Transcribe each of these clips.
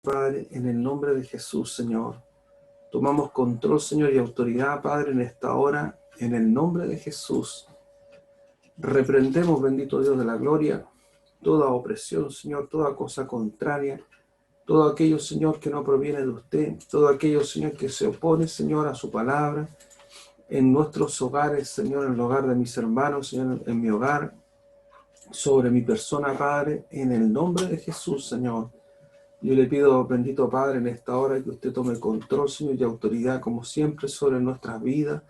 Padre, en el nombre de Jesús, Señor. Tomamos control, Señor, y autoridad, Padre, en esta hora, en el nombre de Jesús. Reprendemos, bendito Dios de la gloria, toda opresión, Señor, toda cosa contraria, todo aquello, Señor, que no proviene de usted, todo aquello, Señor, que se opone, Señor, a su palabra, en nuestros hogares, Señor, en el hogar de mis hermanos, Señor, en mi hogar, sobre mi persona, Padre, en el nombre de Jesús, Señor. Yo le pido, bendito Padre, en esta hora que usted tome control, Señor, y autoridad, como siempre, sobre nuestras vidas.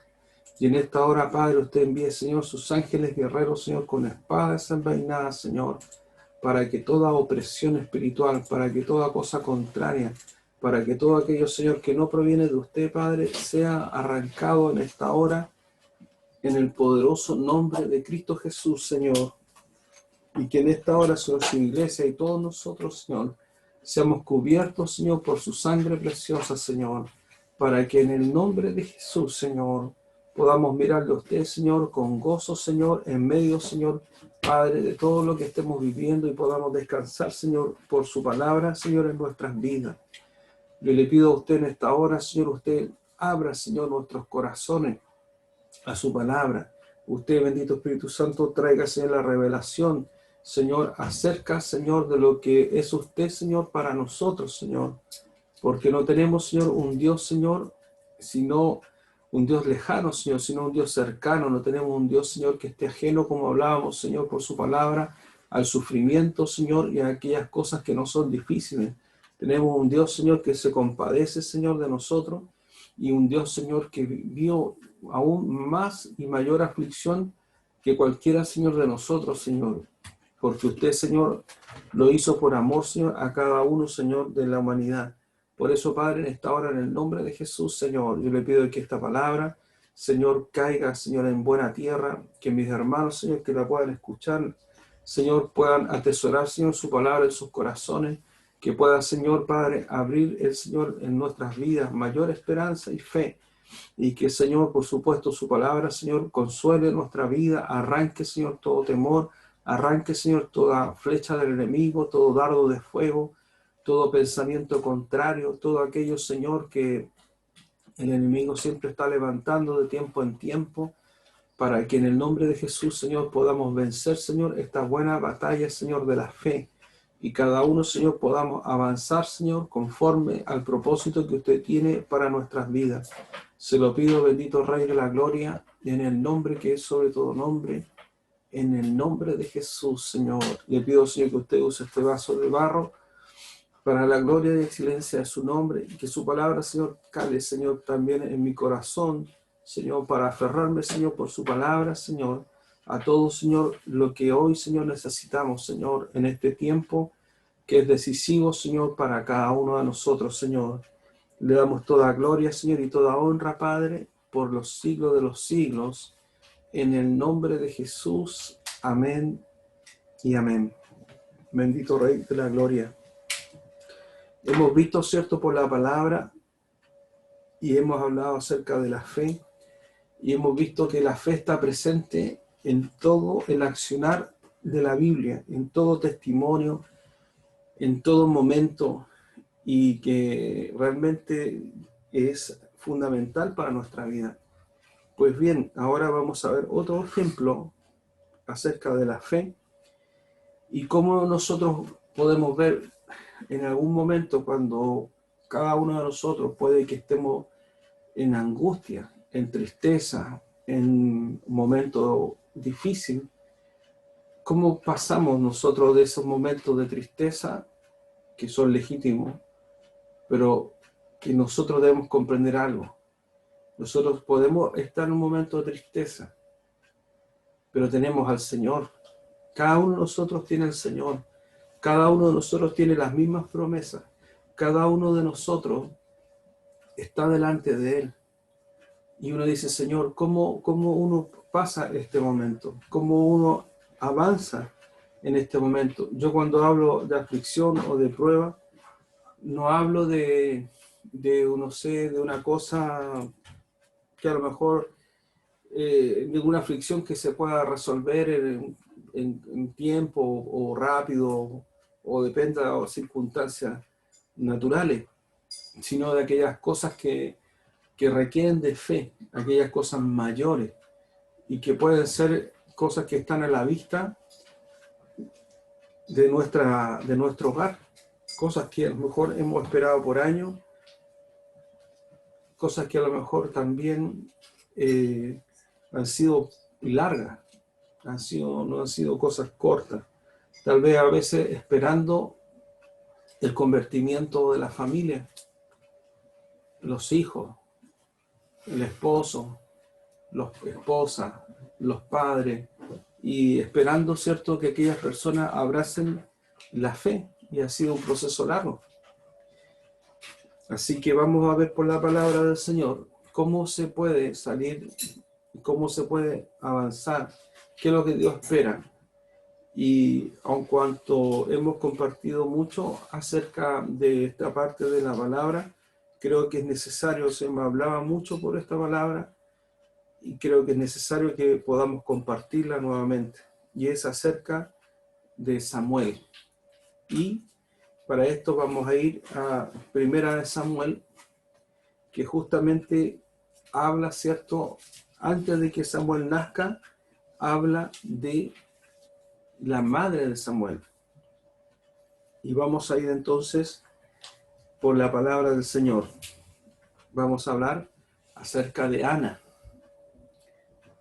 Y en esta hora, Padre, usted envíe, Señor, sus ángeles guerreros, Señor, con espadas envainadas, Señor, para que toda opresión espiritual, para que toda cosa contraria, para que todo aquello, Señor, que no proviene de usted, Padre, sea arrancado en esta hora, en el poderoso nombre de Cristo Jesús, Señor. Y que en esta hora, Señor, su iglesia y todos nosotros, Señor, seamos cubiertos, Señor, por su sangre preciosa, Señor, para que en el nombre de Jesús, Señor, podamos mirarle a usted, Señor, con gozo, Señor, en medio, Señor, Padre, de todo lo que estemos viviendo y podamos descansar, Señor, por su palabra, Señor, en nuestras vidas. Yo le pido a usted en esta hora, Señor, usted abra, Señor, nuestros corazones a su palabra. Usted, bendito Espíritu Santo, traiga, Señor, la revelación, Señor, acerca, Señor, de lo que es usted, Señor, para nosotros, Señor. Porque no tenemos, Señor, un Dios, Señor, sino un Dios lejano, Señor, sino un Dios cercano. No tenemos un Dios, Señor, que esté ajeno, como hablábamos, Señor, por su palabra, al sufrimiento, Señor, y a aquellas cosas que no son difíciles. Tenemos un Dios, Señor, que se compadece, Señor, de nosotros, y un Dios, Señor, que vivió aún más y mayor aflicción que cualquiera, Señor, de nosotros, Señor. Porque usted, Señor, lo hizo por amor, Señor, a cada uno, Señor, de la humanidad. Por eso, Padre, en esta hora, en el nombre de Jesús, Señor, yo le pido que esta palabra, Señor, caiga, Señor, en buena tierra, que mis hermanos, Señor, que la puedan escuchar, Señor, puedan atesorar, Señor, su palabra en sus corazones, que pueda, Señor, Padre, abrir el Señor en nuestras vidas mayor esperanza y fe, y que, Señor, por supuesto, su palabra, Señor, consuele nuestra vida, arranque, Señor, todo temor, arranque, Señor, toda flecha del enemigo, todo dardo de fuego, todo pensamiento contrario, todo aquello, Señor, que el enemigo siempre está levantando de tiempo en tiempo, para que en el nombre de Jesús, Señor, podamos vencer, Señor, esta buena batalla, Señor, de la fe. Y cada uno, Señor, podamos avanzar, Señor, conforme al propósito que usted tiene para nuestras vidas. Se lo pido, bendito Rey de la Gloria, en el nombre que es sobre todo nombre, en el nombre de Jesús, Señor. Le pido, Señor, que usted use este vaso de barro para la gloria y excelencia de su nombre, y que su palabra, Señor, cale, Señor, también en mi corazón, Señor, para aferrarme, Señor, por su palabra, Señor, a todo, Señor, lo que hoy, Señor, necesitamos, Señor, en este tiempo que es decisivo, Señor, para cada uno de nosotros, Señor. Le damos toda gloria, Señor, y toda honra, Padre, por los siglos de los siglos, en el nombre de Jesús. Amén y amén. Bendito Rey de la Gloria. Hemos visto, ¿cierto?, por la palabra, y hemos hablado acerca de la fe, y hemos visto que la fe está presente en todo el accionar de la Biblia, en todo testimonio, en todo momento, y que realmente es fundamental para nuestra vida. Pues bien, ahora vamos a ver otro ejemplo acerca de la fe y cómo nosotros podemos ver en algún momento cuando cada uno de nosotros puede que estemos en angustia, en tristeza, en un momento difícil, cómo pasamos nosotros de esos momentos de tristeza que son legítimos, pero que nosotros debemos comprender algo. Nosotros podemos estar en un momento de tristeza, pero tenemos al Señor. Cada uno de nosotros tiene al Señor. Cada uno de nosotros tiene las mismas promesas. Cada uno de nosotros está delante de Él. Y uno dice, Señor, ¿cómo uno pasa este momento? ¿Cómo uno avanza en este momento? Yo cuando hablo de aflicción o de prueba, no hablo no sé, de una cosa que a lo mejor, de una aflicción que se pueda resolver en tiempo o rápido, o depende de las circunstancias. naturales, sino de aquellas cosas que requieren de fe, aquellas cosas mayores, y que pueden ser cosas que están a la vista de nuestro hogar, cosas que a lo mejor hemos esperado por años, cosas que a lo mejor también han sido largas, no han sido cosas cortas, tal vez a veces esperando el convertimiento de la familia, los hijos, el esposo, las esposas, los padres, y esperando, ¿cierto?, que aquellas personas abracen la fe, y ha sido un proceso largo. Así que vamos a ver por la palabra del Señor cómo se puede salir, cómo se puede avanzar, qué es lo que Dios espera. Y aun cuanto hemos compartido mucho acerca de esta parte de la palabra, creo que es necesario, se me hablaba mucho por esta palabra, y creo que es necesario que podamos compartirla nuevamente. Y es acerca de Samuel. Y para esto vamos a ir a Primera de Samuel, que justamente habla, ¿cierto? Antes de que Samuel nazca, habla de la madre de Samuel. Y vamos a ir entonces por la palabra del Señor. Vamos a hablar acerca de Ana.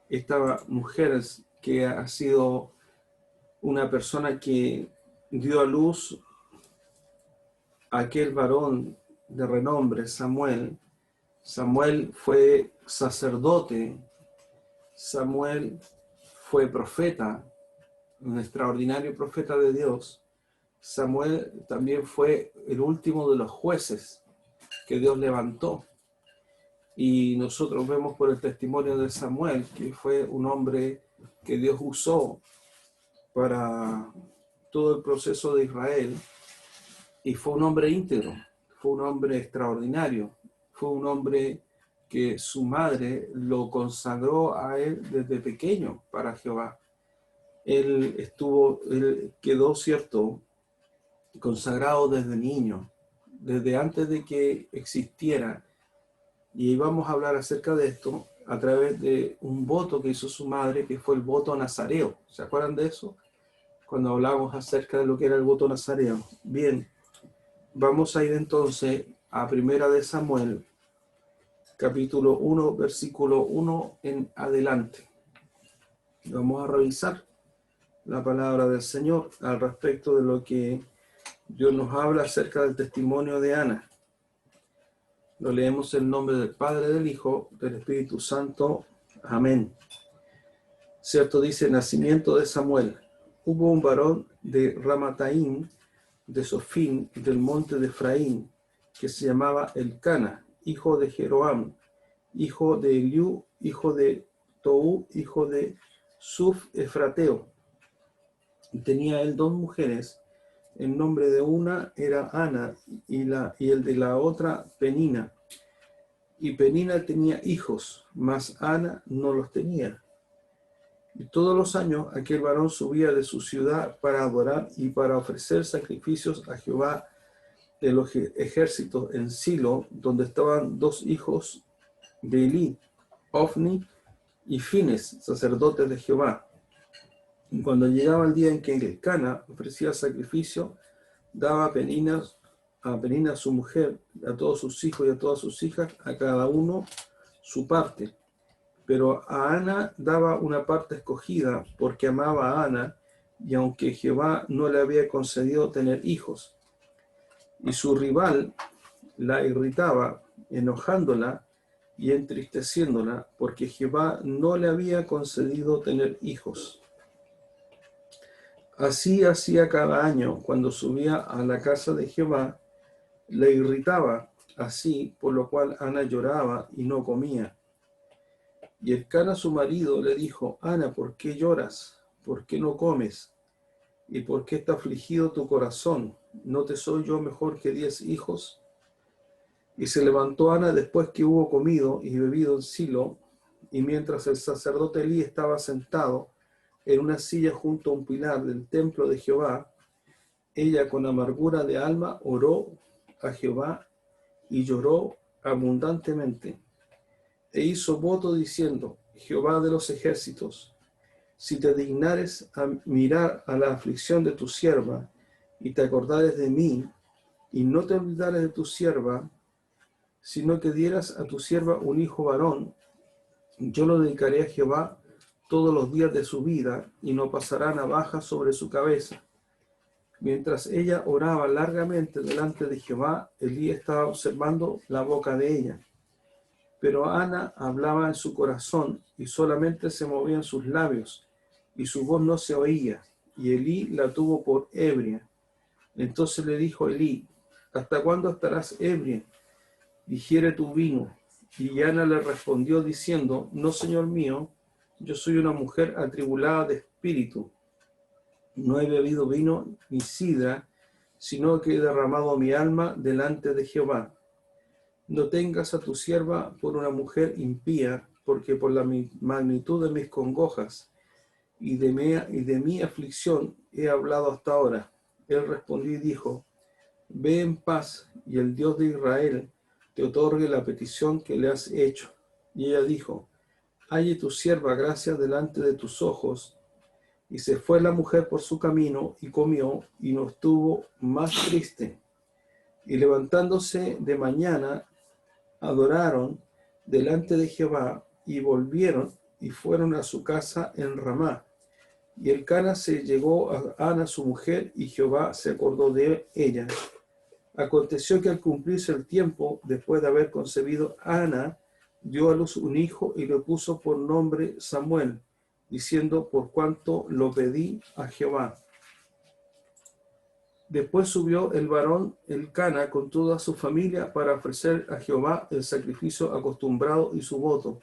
Esta mujer que ha sido una persona que dio a luz a aquel varón de renombre, Samuel. Samuel fue sacerdote, Samuel fue profeta, un extraordinario profeta de Dios. Samuel también fue el último de los jueces que Dios levantó. Y nosotros vemos por el testimonio de Samuel que fue un hombre que Dios usó para todo el proceso de Israel, y fue un hombre íntegro, fue un hombre extraordinario, fue un hombre que su madre lo consagró a él desde pequeño para Jehová. Él quedó, cierto, consagrado desde niño, desde antes de que existiera. Y vamos a hablar acerca de esto a través de un voto que hizo su madre, que fue el voto nazareo. ¿Se acuerdan de eso? Cuando hablamos acerca de lo que era el voto nazareo. Bien, vamos a ir entonces a Primera de Samuel, capítulo 1, versículo 1 en adelante. Vamos a revisar la palabra del Señor al respecto de lo que Dios nos habla acerca del testimonio de Ana. Lo leemos en nombre del Padre, del Hijo, del Espíritu Santo. Amén. Cierto, dice: nacimiento de Samuel. Hubo un varón de Ramataim, de Sofín, del monte de Efraín, que se llamaba Elcana, hijo de Jeroam, hijo de Eliú, hijo de Tou, hijo de Suf Efrateo. Y tenía él dos mujeres. El nombre de una era Ana y el de la otra Penina. Y Penina tenía hijos, mas Ana no los tenía. Y todos los años aquel varón subía de su ciudad para adorar y para ofrecer sacrificios a Jehová de los ejércitos en Silo, donde estaban dos hijos de Elí, Ofni y Fines, sacerdotes de Jehová. Y cuando llegaba el día en que Elcana ofrecía sacrificio, daba a Penina su mujer, a todos sus hijos y a todas sus hijas, a cada uno su parte. Pero a Ana daba una parte escogida, porque amaba a Ana, y aunque Jehová no le había concedido tener hijos. Y su rival la irritaba, enojándola y entristeciéndola, porque Jehová no le había concedido tener hijos. Así hacía cada año, cuando subía a la casa de Jehová, le irritaba así, por lo cual Ana lloraba y no comía. Y Elcana su marido le dijo: Ana, ¿por qué lloras? ¿Por qué no comes? ¿Y por qué está afligido tu corazón? ¿No te soy yo mejor que 10 hijos? Y se levantó Ana después que hubo comido y bebido en Silo, y mientras el sacerdote Elí estaba sentado en una silla junto a un pilar del templo de Jehová, ella con amargura de alma oró a Jehová y lloró abundantemente. E hizo voto diciendo: Jehová de los ejércitos, si te dignares a mirar a la aflicción de tu sierva, y te acordares de mí, y no te olvidares de tu sierva, sino que dieras a tu sierva un hijo varón, yo lo dedicaré a Jehová todos los días de su vida, y no pasará navaja sobre su cabeza. Mientras ella oraba largamente delante de Jehová, Elí estaba observando la boca de ella. Pero Ana hablaba en su corazón, y solamente se movían sus labios, y su voz no se oía, y Elí la tuvo por ebria. Entonces le dijo Elí: ¿hasta cuándo estarás ebria? Digiere tu vino. Y Ana le respondió diciendo: no, señor mío, yo soy una mujer atribulada de espíritu. No he bebido vino ni sidra, sino que he derramado mi alma delante de Jehová. No tengas a tu sierva por una mujer impía, porque por la magnitud de mis congojas y de mi aflicción he hablado hasta ahora. Él respondió y dijo: ve en paz, y el Dios de Israel te otorgue la petición que le has hecho. Y ella dijo: halle tu sierva gracia delante de tus ojos. Y se fue la mujer por su camino, y comió, y no estuvo más triste. Y levantándose de mañana, adoraron delante de Jehová, y volvieron, y fueron a su casa en Ramá. Y Elcana se llegó a Ana su mujer, y Jehová se acordó de ella. Aconteció que al cumplirse el tiempo, después de haber concebido, Ana dio a luz un hijo y le puso por nombre Samuel, diciendo: por cuanto lo pedí a Jehová. Después subió el varón Elcana con toda su familia para ofrecer a Jehová el sacrificio acostumbrado y su voto.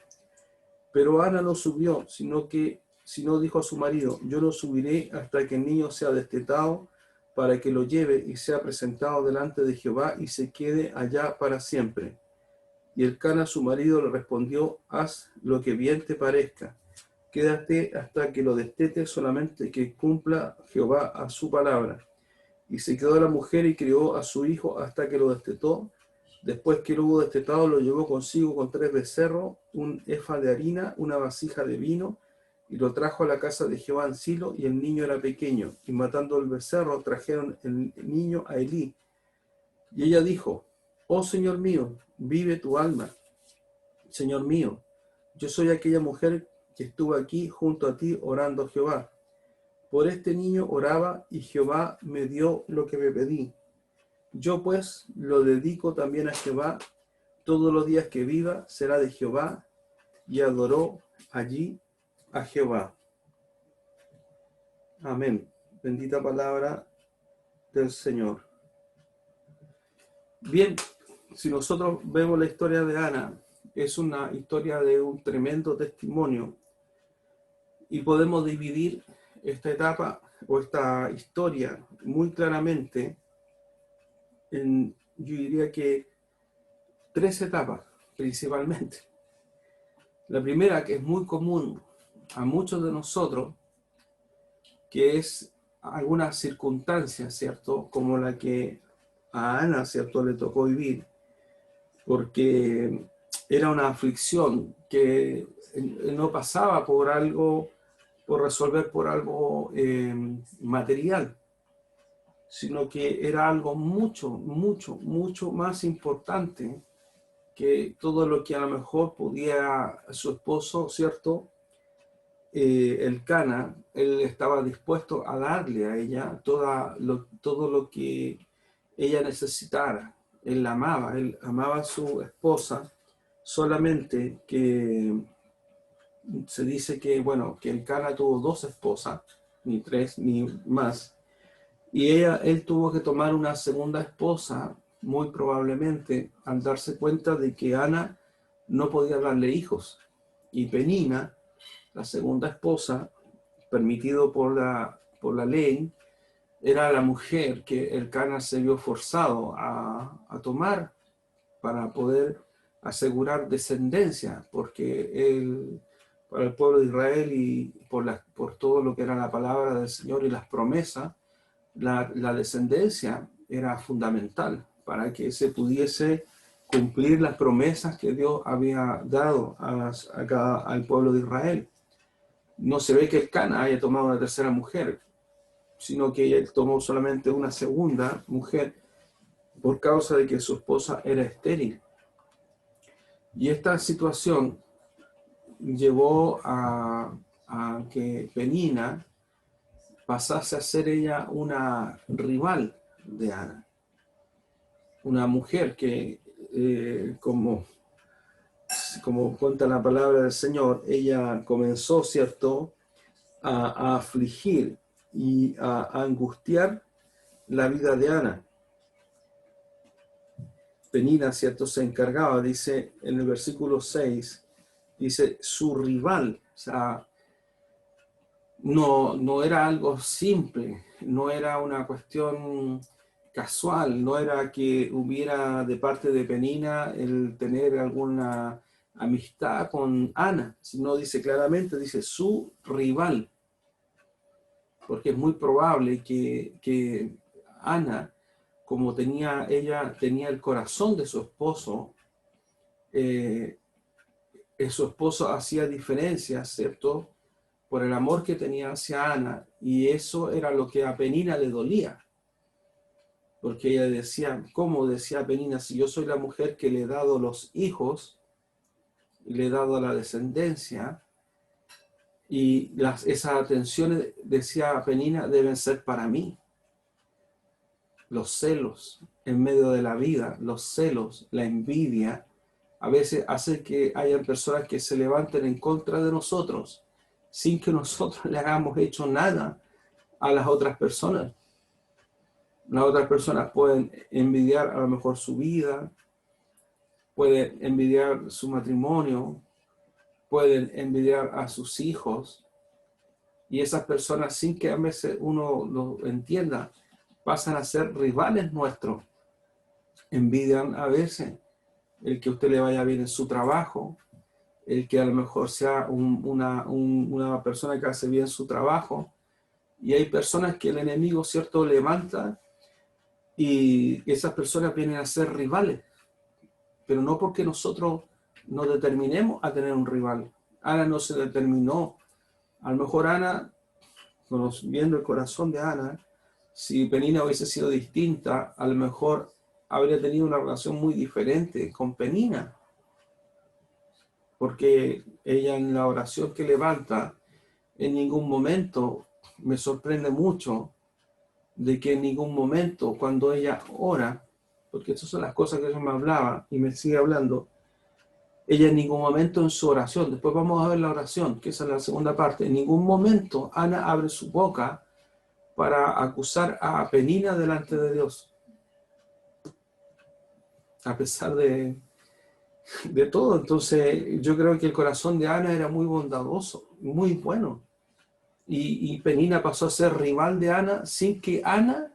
Pero Ana no subió, sino dijo a su marido: yo no subiré hasta que el niño sea destetado, para que lo lleve y sea presentado delante de Jehová y se quede allá para siempre. Y Elcana su marido le respondió: haz lo que bien te parezca. Quédate hasta que lo destete, solamente que cumpla Jehová a su palabra. Y se quedó la mujer y crió a su hijo hasta que lo destetó. Después que lo hubo destetado, lo llevó consigo con 3 becerros, un efa de harina, una vasija de vino, y lo trajo a la casa de Jehová en Silo, y el niño era pequeño. Y matando el becerro, trajeron el niño a Elí. Y ella dijo: oh Señor mío, vive tu alma. Señor mío, yo soy aquella mujer que estuvo aquí junto a ti orando a Jehová. Por este niño oraba, y Jehová me dio lo que me pedí. Yo pues lo dedico también a Jehová. Todos los días que viva será de Jehová. Y adoró allí a Jehová. Amén. Bendita palabra del Señor. Bien, si nosotros vemos la historia de Ana, es una historia de un tremendo testimonio, y podemos dividir esta etapa o esta historia muy claramente en, yo diría que 3 etapas principalmente. La primera, que es muy común a muchos de nosotros, que es alguna circunstancia, ¿cierto? Como la que a Ana, ¿cierto?, le tocó vivir, porque era una aflicción que no pasaba por algo, por resolver por algo material, sino que era algo mucho, mucho, mucho más importante que todo lo que a lo mejor podía su esposo, ¿cierto? Elcana, él estaba dispuesto a darle a ella todo lo que ella necesitara. Él amaba a su esposa, solamente que se dice que, bueno, que Elcana tuvo 2 esposas, ni 3, ni más, y él tuvo que tomar una segunda esposa, muy probablemente, al darse cuenta de que Ana no podía darle hijos. Y Penina, la segunda esposa, permitido por la ley, era la mujer que Elcana se vio forzado a tomar para poder asegurar descendencia, porque para el pueblo de Israel y por todo lo que era la palabra del Señor y las promesas, la descendencia era fundamental para que se pudiese cumplir las promesas que Dios había dado al pueblo de Israel. No se ve que el Cana haya tomado una tercera mujer, sino que él tomó solamente una segunda mujer por causa de que su esposa era estéril. Y esta situación llevó a que Penina pasase a ser ella una rival de Ana. Una mujer que, como cuenta la palabra del Señor, ella comenzó, ¿cierto?, a afligir y a angustiar la vida de Ana. Penina, ¿cierto?, se encargaba, dice en el versículo 6, dice su rival. O sea, no era algo simple, no era una cuestión casual, no era que hubiera de parte de Penina el tener alguna amistad con Ana, sino dice claramente, dice su rival, porque es muy probable que Ana, como ella tenía el corazón de su esposo hacía diferencias, ¿cierto?, por el amor que tenía hacia Ana, y eso era lo que a Penina le dolía. Porque ella decía, ¿cómo? Decía Penina, si yo soy la mujer que le he dado los hijos, le he dado la descendencia, y esas atenciones, decía Penina, deben ser para mí. Los celos en medio de la vida, los celos, la envidia, a veces hace que haya personas que se levanten en contra de nosotros, sin que nosotros le hagamos hecho nada a las otras personas. Las otras personas pueden envidiar a lo mejor su vida, pueden envidiar su matrimonio, pueden envidiar a sus hijos, y esas personas, sin que a veces uno lo entienda, pasan a ser rivales nuestros. Envidian a veces el que a usted le vaya bien en su trabajo, el que a lo mejor sea una persona que hace bien su trabajo, y hay personas que el enemigo, ¿cierto?, levanta, y esas personas vienen a ser rivales, pero no porque nosotros nos determinemos a tener un rival. Ana no se determinó. A lo mejor Ana, viendo el corazón de Ana, si Penina hubiese sido distinta, a lo mejor habría tenido una relación muy diferente con Penina, porque ella en la oración que levanta, en ningún momento, me sorprende mucho, de que en ningún momento cuando ella ora, porque estas son las cosas que ella me hablaba y me sigue hablando, ella en ningún momento en su oración, después vamos a ver la oración, que esa es la segunda parte, en ningún momento Ana abre su boca para acusar a Penina delante de Dios, a pesar de todo. Entonces yo creo que el corazón de Ana era muy bondadoso, muy bueno, y Penina pasó a ser rival de Ana sin que Ana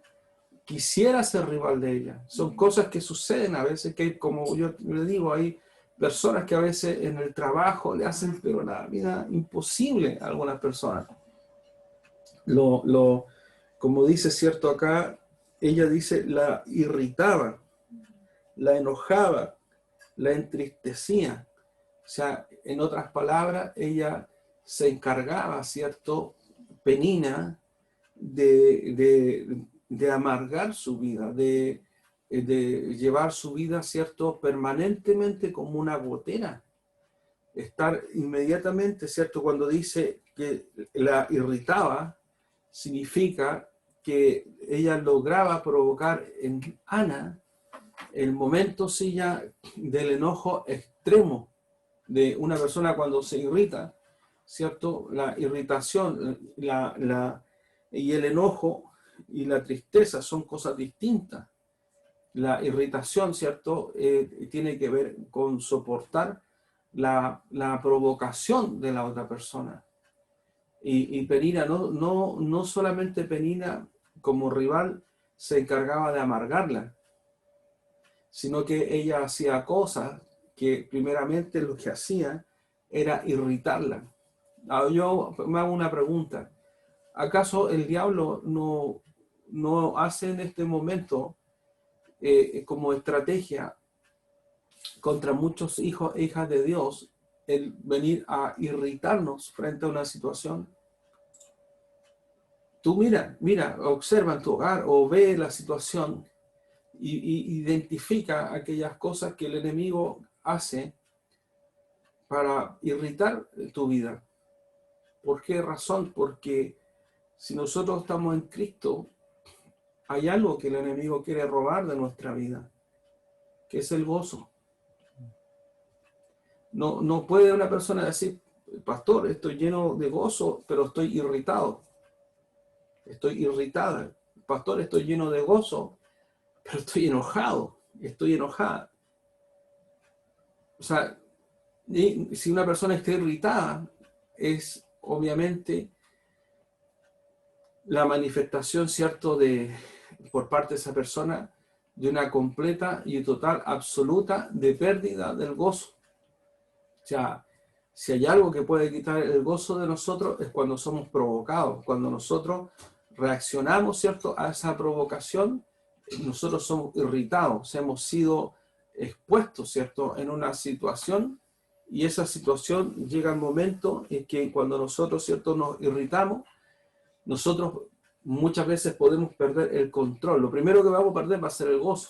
quisiera ser rival de ella. Son cosas que suceden a veces, que como yo le digo, hay personas que a veces en el trabajo le hacen pero la vida imposible a algunas personas. Como dice, cierto, acá, ella dice, la irritaba, la enojaba, la entristecía. O sea, en otras palabras, ella se encargaba, ¿cierto?, Penina, de amargar su vida, de llevar su vida, ¿cierto?, permanentemente como una gotera. Estar inmediatamente, ¿cierto?, cuando dice que la irritaba, significa que ella lograba provocar en Ana el momento, sí, ya del enojo extremo de una persona cuando se irrita, ¿cierto? La irritación y el enojo y la tristeza son cosas distintas. La irritación, ¿cierto?, tiene que ver con soportar la provocación de la otra persona. Y Penina, no solamente Penina como rival se encargaba de amargarla, sino que ella hacía cosas que primeramente lo que hacía era irritarla. Ahora yo me hago una pregunta. ¿Acaso el diablo no hace en este momento como estrategia contra muchos hijos e hijas de Dios el venir a irritarnos frente a una situación. Tú mira, observa en tu hogar o ve la situación y identifica aquellas cosas que el enemigo hace para irritar tu vida. ¿Por qué razón? Porque si nosotros estamos en Cristo, hay algo que el enemigo quiere robar de nuestra vida, que es el gozo. No puede una persona decir, pastor, estoy lleno de gozo, pero estoy irritado. Estoy irritada. Pastor, estoy lleno de gozo, pero estoy enojado. Estoy enojada. O sea, si una persona está irritada, es obviamente la manifestación, ¿cierto?, por parte de esa persona, de una completa y total, absoluta, de pérdida del gozo. O sea, si hay algo que puede quitar el gozo de nosotros es cuando somos provocados, cuando nosotros reaccionamos, ¿cierto?, a esa provocación, nosotros somos irritados, hemos sido expuestos, ¿cierto?, en una situación, y esa situación llega al momento en que cuando nosotros, ¿cierto?, nos irritamos, nosotros muchas veces podemos perder el control. Lo primero que vamos a perder va a ser el gozo.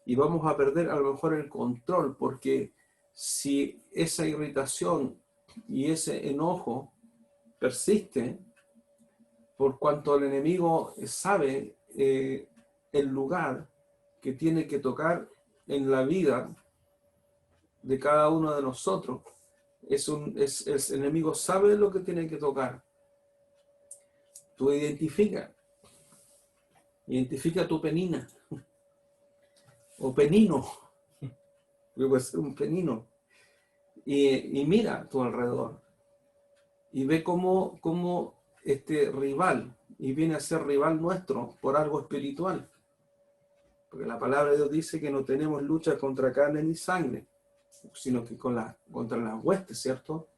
Y vamos a perder a lo mejor el control, porque si esa irritación y ese enojo persiste, por cuanto el enemigo sabe el lugar que tiene que tocar en la vida de cada uno de nosotros, el enemigo sabe lo que tiene que tocar. Tú identifica tu penina o penino, puede ser un penino, y mira a tu alrededor y ve cómo este rival, y viene a ser rival nuestro por algo espiritual, porque la palabra de Dios dice que no tenemos lucha contra carne ni sangre, sino que contra las huestes, ¿cierto?,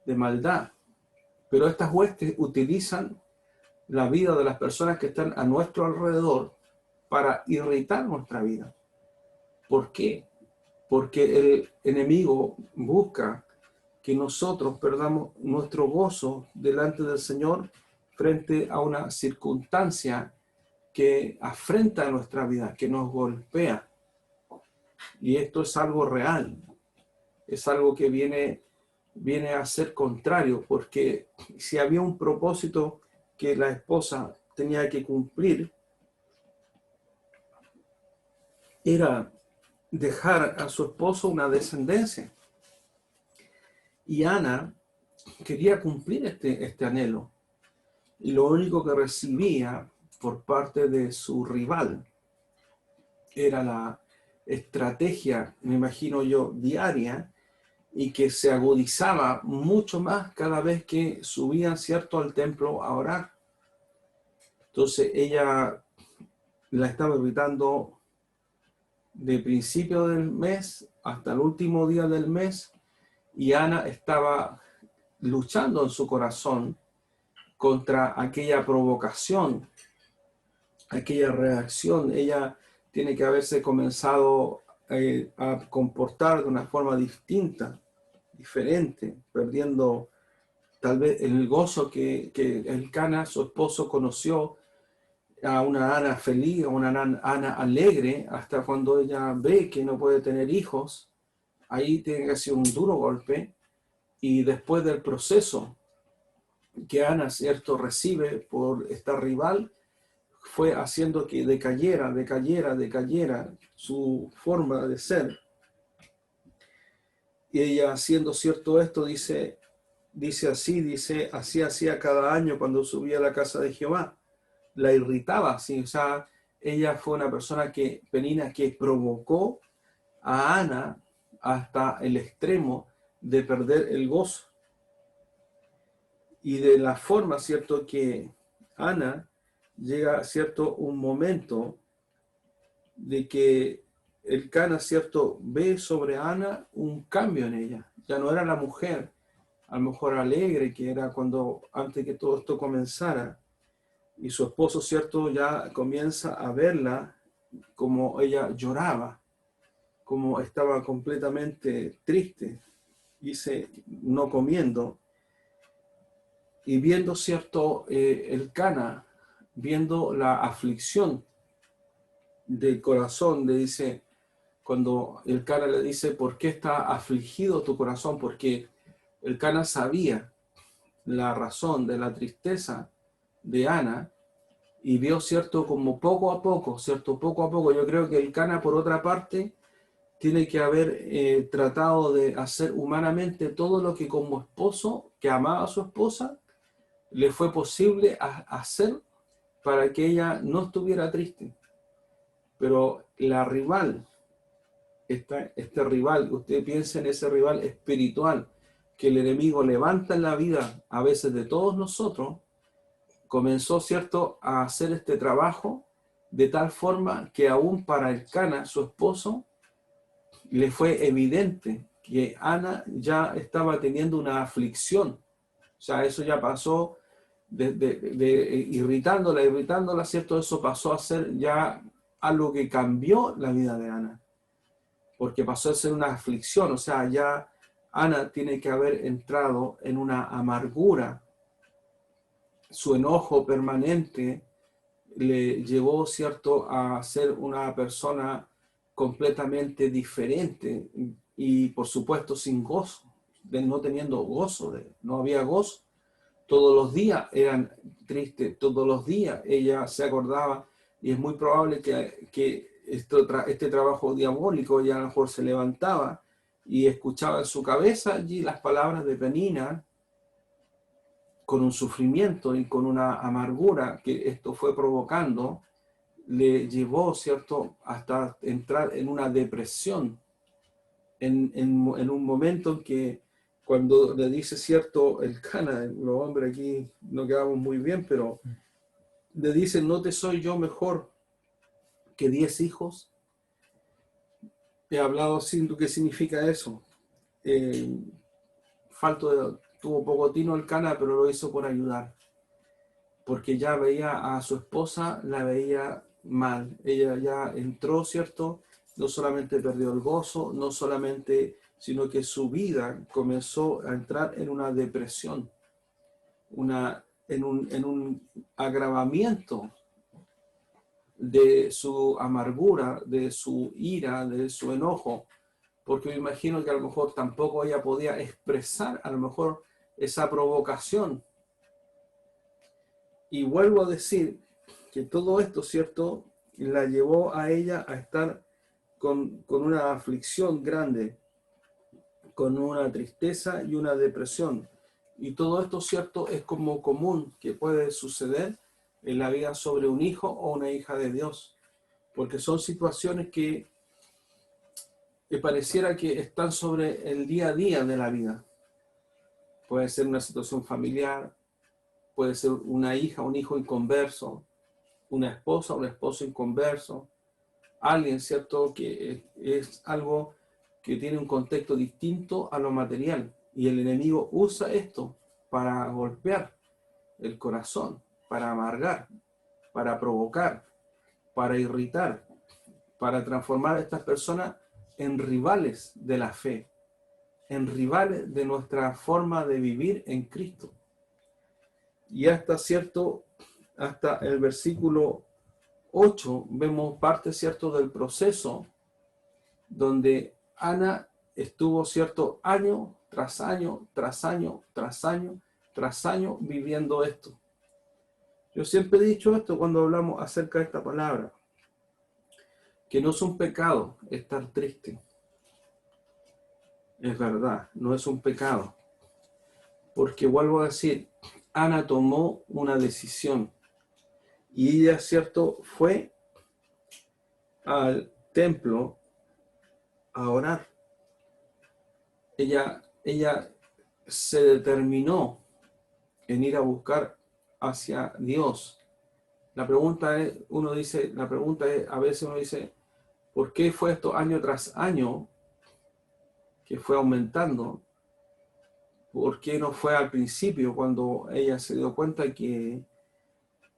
de maldad. Pero estas huestes utilizan la vida de las personas que están a nuestro alrededor para irritar nuestra vida. ¿Por qué? Porque el enemigo busca que nosotros perdamos nuestro gozo delante del Señor frente a una circunstancia que afrenta nuestra vida, que nos golpea. Y esto es algo real, es algo que viene a ser contrario, porque si había un propósito que la esposa tenía que cumplir, era dejar a su esposo una descendencia. Y Ana quería cumplir este anhelo. Y lo único que recibía por parte de su rival era la estrategia, me imagino yo, diaria, y que se agudizaba mucho más cada vez que subían, ¿cierto?, al templo a orar. Entonces ella la estaba irritando de principio del mes hasta el último día del mes, y Ana estaba luchando en su corazón contra aquella provocación, aquella reacción. Ella tiene que haberse comenzado a comportar de una forma distinta, diferente, perdiendo tal vez el gozo que Elcana, su esposo, conoció, a una Ana feliz, a una Ana alegre, hasta cuando ella ve que no puede tener hijos. Ahí tiene que ser un duro golpe, y después del proceso que Ana, ¿cierto?, recibe por esta rival, fue haciendo que decayera su forma de ser. Y ella, haciendo cierto esto, dice así hacía cada año cuando subía a la casa de Jehová. La irritaba, ¿sí? O sea, ella fue una persona penina, que provocó a Ana hasta el extremo de perder el gozo. Y de la forma, ¿cierto?, que Ana llega, ¿cierto?, un momento de que Elcana, ¿cierto?, ve sobre Ana un cambio en ella. Ya no era la mujer, a lo mejor alegre, que era antes que todo esto comenzara. Y su esposo, ¿cierto?, ya comienza a verla como ella lloraba, como estaba completamente triste, dice, no comiendo, y viendo, ¿cierto?, Elcana, viendo la aflicción del corazón, le dice, cuando Elcana le dice, ¿por qué está afligido tu corazón? Porque Elcana sabía la razón de la tristeza de Ana, y vio, ¿cierto?, como poco a poco, ¿cierto?, poco a poco. Yo creo que Elcana, por otra parte, tiene que haber tratado de hacer humanamente todo lo que como esposo, que amaba a su esposa, le fue posible hacer para que ella no estuviera triste. Pero la rival, este rival, usted piensa en ese rival espiritual que el enemigo levanta en la vida a veces de todos nosotros, comenzó, ¿cierto?, a hacer este trabajo de tal forma que aún para Elcana, su esposo, le fue evidente que Ana ya estaba teniendo una aflicción. O sea, eso ya pasó de irritándola, ¿cierto? Eso pasó a ser ya algo que cambió la vida de Ana, porque pasó a ser una aflicción. O sea, ya Ana tiene que haber entrado en una amargura. Su enojo permanente le llevó, ¿cierto?, a ser una persona completamente diferente y, por supuesto, sin gozo, no teniendo gozo, no había gozo. Todos los días eran tristes, todos los días ella se acordaba, y es muy probable que este trabajo diabólico, ella a lo mejor se levantaba y escuchaba en su cabeza allí las palabras de Penina, con un sufrimiento y con una amargura que esto fue provocando, le llevó, ¿cierto?, hasta entrar en una depresión, en un momento en que cuando le dice, ¿cierto?, Elcana, los hombres aquí no quedamos muy bien, pero le dice, ¿no te soy yo mejor que 10 hijos? He hablado sin qué significa eso. Tuvo poco tino Elcana, pero lo hizo por ayudar, porque ya veía a su esposa, la veía mal. Ella ya entró, ¿cierto? No solamente perdió el gozo, no solamente, sino que su vida comenzó a entrar en una depresión, en un agravamiento de su amargura, de su ira, de su enojo, porque me imagino que a lo mejor tampoco ella podía expresar a lo mejor esa provocación. Y vuelvo a decir que todo esto, ¿cierto?, la llevó a ella a estar con una aflicción grande, con una tristeza y una depresión. Y todo esto, ¿cierto?, es como común que puede suceder en la vida sobre un hijo o una hija de Dios, porque son situaciones que pareciera que están sobre el día a día de la vida. Puede ser una situación familiar, puede ser una hija, un hijo inconverso, una esposa, un esposo inconverso, alguien, ¿cierto?, que es algo que tiene un contexto distinto a lo material. Y el enemigo usa esto para golpear el corazón, para amargar, para provocar, para irritar, para transformar a estas personas en rivales de la fe, en rivales de nuestra forma de vivir en Cristo. Y hasta el versículo 8 vemos parte, ¿cierto?, del proceso donde Ana estuvo, ¿cierto?, año tras año, tras año, tras año, tras año viviendo esto. Yo siempre he dicho esto cuando hablamos acerca de esta palabra, que no es un pecado estar triste. Es verdad, no es un pecado. Porque vuelvo a decir, Ana tomó una decisión y ella, ¿cierto?, fue al templo a orar. Ella se determinó en ir a buscar hacia Dios. La pregunta es, a veces uno dice, ¿por qué fue esto año tras año que fue aumentando? ¿Por qué no fue al principio cuando ella se dio cuenta que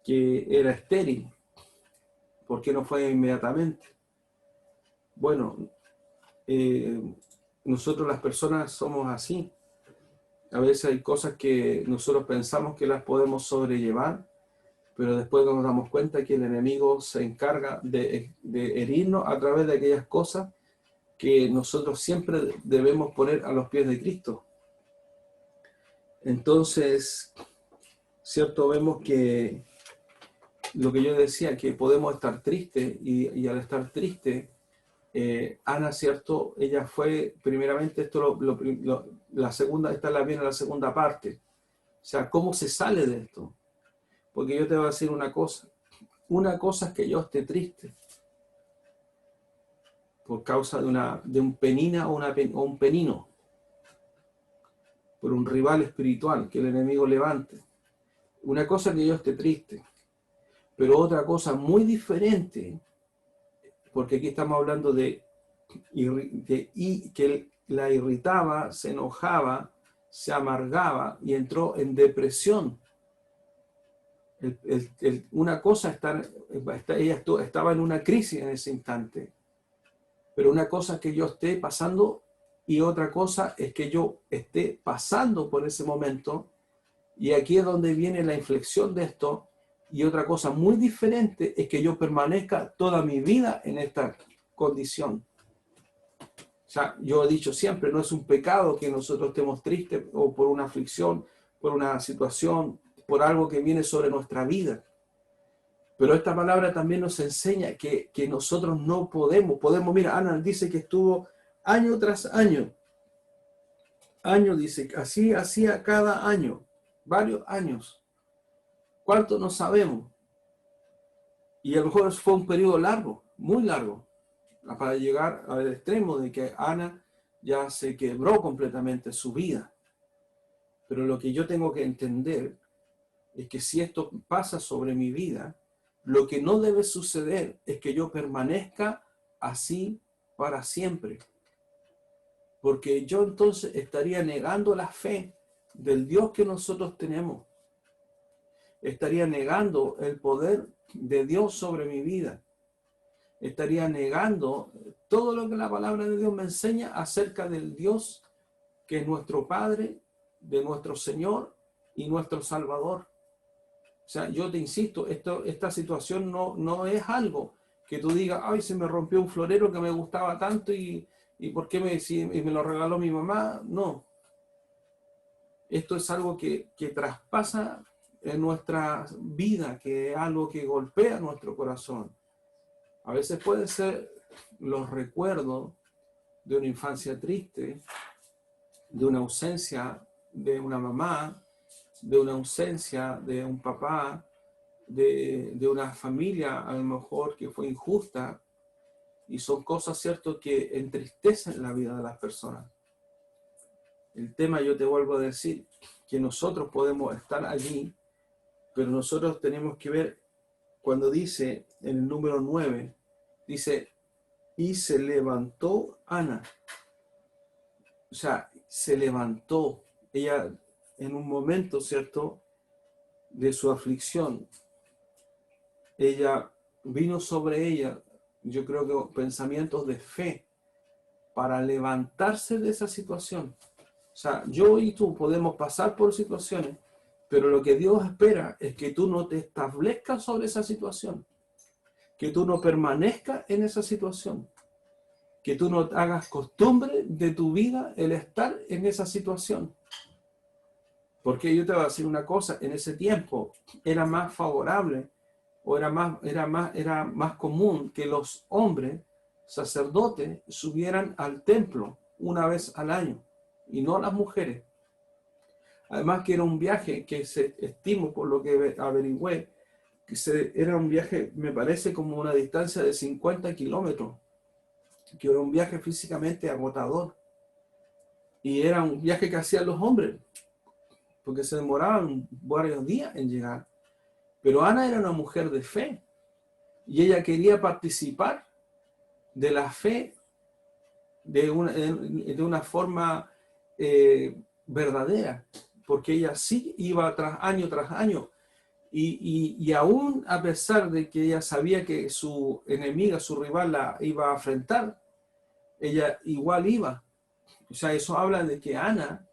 era estéril? ¿Por qué no fue inmediatamente? Bueno, nosotros las personas somos así. A veces hay cosas que nosotros pensamos que las podemos sobrellevar, pero después nos damos cuenta que el enemigo se encarga de herirnos a través de aquellas cosas que nosotros siempre debemos poner a los pies de Cristo. Entonces, cierto, vemos que lo que yo decía, que podemos estar tristes y al estar tristes, Ana, cierto, ella fue, primeramente, la segunda, esta viene la segunda parte. O sea, ¿cómo se sale de esto? Porque yo te voy a decir una cosa. Una cosa es que yo esté triste por causa de un penina o un penino, por un rival espiritual que el enemigo levante. Una cosa es que yo esté triste, pero otra cosa muy diferente, porque aquí estamos hablando de que la irritaba, se enojaba, se amargaba y entró en depresión. Una cosa ella estaba en una crisis en ese instante, pero una cosa es que yo esté pasando y otra cosa es que yo esté pasando por ese momento, y aquí es donde viene la inflexión de esto. Y otra cosa muy diferente es que yo permanezca toda mi vida en esta condición. O sea, yo he dicho siempre, no es un pecado que nosotros estemos tristes o por una aflicción, por una situación, por algo que viene sobre nuestra vida. Pero esta palabra también nos enseña que nosotros no podemos, mira, Ana dice que estuvo año tras año, dice, así hacía cada año, varios años. ¿Cuánto no sabemos? Y a lo mejor fue un periodo largo, muy largo, para llegar al extremo de que Ana ya se quebró completamente su vida. Pero lo que yo tengo que entender es que si esto pasa sobre mi vida, lo que no debe suceder es que yo permanezca así para siempre. Porque yo entonces estaría negando la fe del Dios que nosotros tenemos. Estaría negando el poder de Dios sobre mi vida. Estaría negando todo lo que la palabra de Dios me enseña acerca del Dios que es nuestro Padre, de nuestro Señor y nuestro Salvador. O sea, yo te insisto, esta situación no es algo que tú digas, ay, se me rompió un florero que me gustaba tanto y ¿por qué y me lo regaló mi mamá? No. Esto es algo que traspasa en nuestra vida, que es algo que golpea nuestro corazón. A veces pueden ser los recuerdos de una infancia triste, de una ausencia de una mamá, de una ausencia de un papá, de una familia a lo mejor que fue injusta, y son cosas, ¿cierto?, que entristecen la vida de las personas. El tema, yo te vuelvo a decir, que nosotros podemos estar allí, pero nosotros tenemos que ver, cuando dice en el número 9, dice, y se levantó Ana. O sea, se levantó. Ella en un momento, ¿cierto?, de su aflicción, ella vino sobre ella, yo creo que pensamientos de fe para levantarse de esa situación. O sea, yo y tú podemos pasar por situaciones, pero lo que Dios espera es que tú no te establezcas sobre esa situación, que tú no permanezcas en esa situación, que tú no hagas costumbre de tu vida el estar en esa situación. Porque yo te voy a decir una cosa, en ese tiempo era más favorable o era más común que los hombres sacerdotes subieran al templo una vez al año y no las mujeres. Además que era un viaje que se estimó, por lo que averigüé, que era un viaje, me parece, como una distancia de 50 kilómetros, que era un viaje físicamente agotador. Y era un viaje que hacían los hombres, porque se demoraban varios días en llegar. Pero Ana era una mujer de fe, y ella quería participar de la fe de una forma verdadera, porque ella sí iba tras año, Y aún a pesar de que ella sabía que su enemiga, su rival, la iba a enfrentar, ella igual iba. O sea, eso habla de que Ana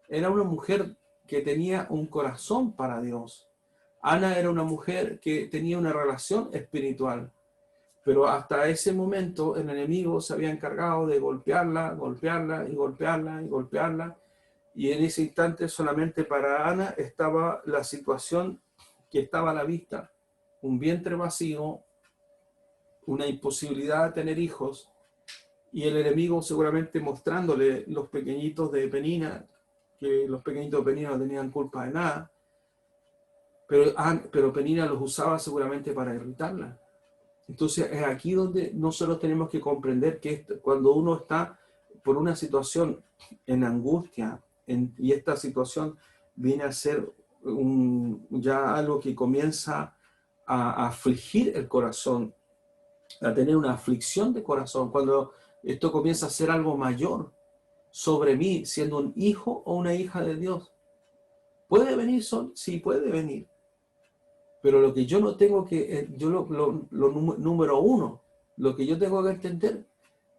era una mujer que tenía un corazón para Dios. Ana era una mujer que tenía una relación espiritual. Pero hasta ese momento el enemigo se había encargado de golpearla, golpearla y golpearla y golpearla. Y en ese instante solamente para Ana estaba la situación que estaba a la vista. Un vientre vacío, una imposibilidad de tener hijos, y el enemigo seguramente mostrándole los pequeñitos de Penina, que los pequeñitos de Penina no tenían culpa de nada, pero Penina los usaba seguramente para irritarla. Entonces es aquí donde nosotros tenemos que comprender que cuando uno está por una situación en angustia, y esta situación viene a ser ya algo que comienza a afligir el corazón, a tener una aflicción de corazón, cuando esto comienza a ser algo mayor sobre mí, siendo un hijo o una hija de Dios. ¿Puede venir sol? Sí, puede venir. Pero lo que yo no tengo que, número uno, lo que yo tengo que entender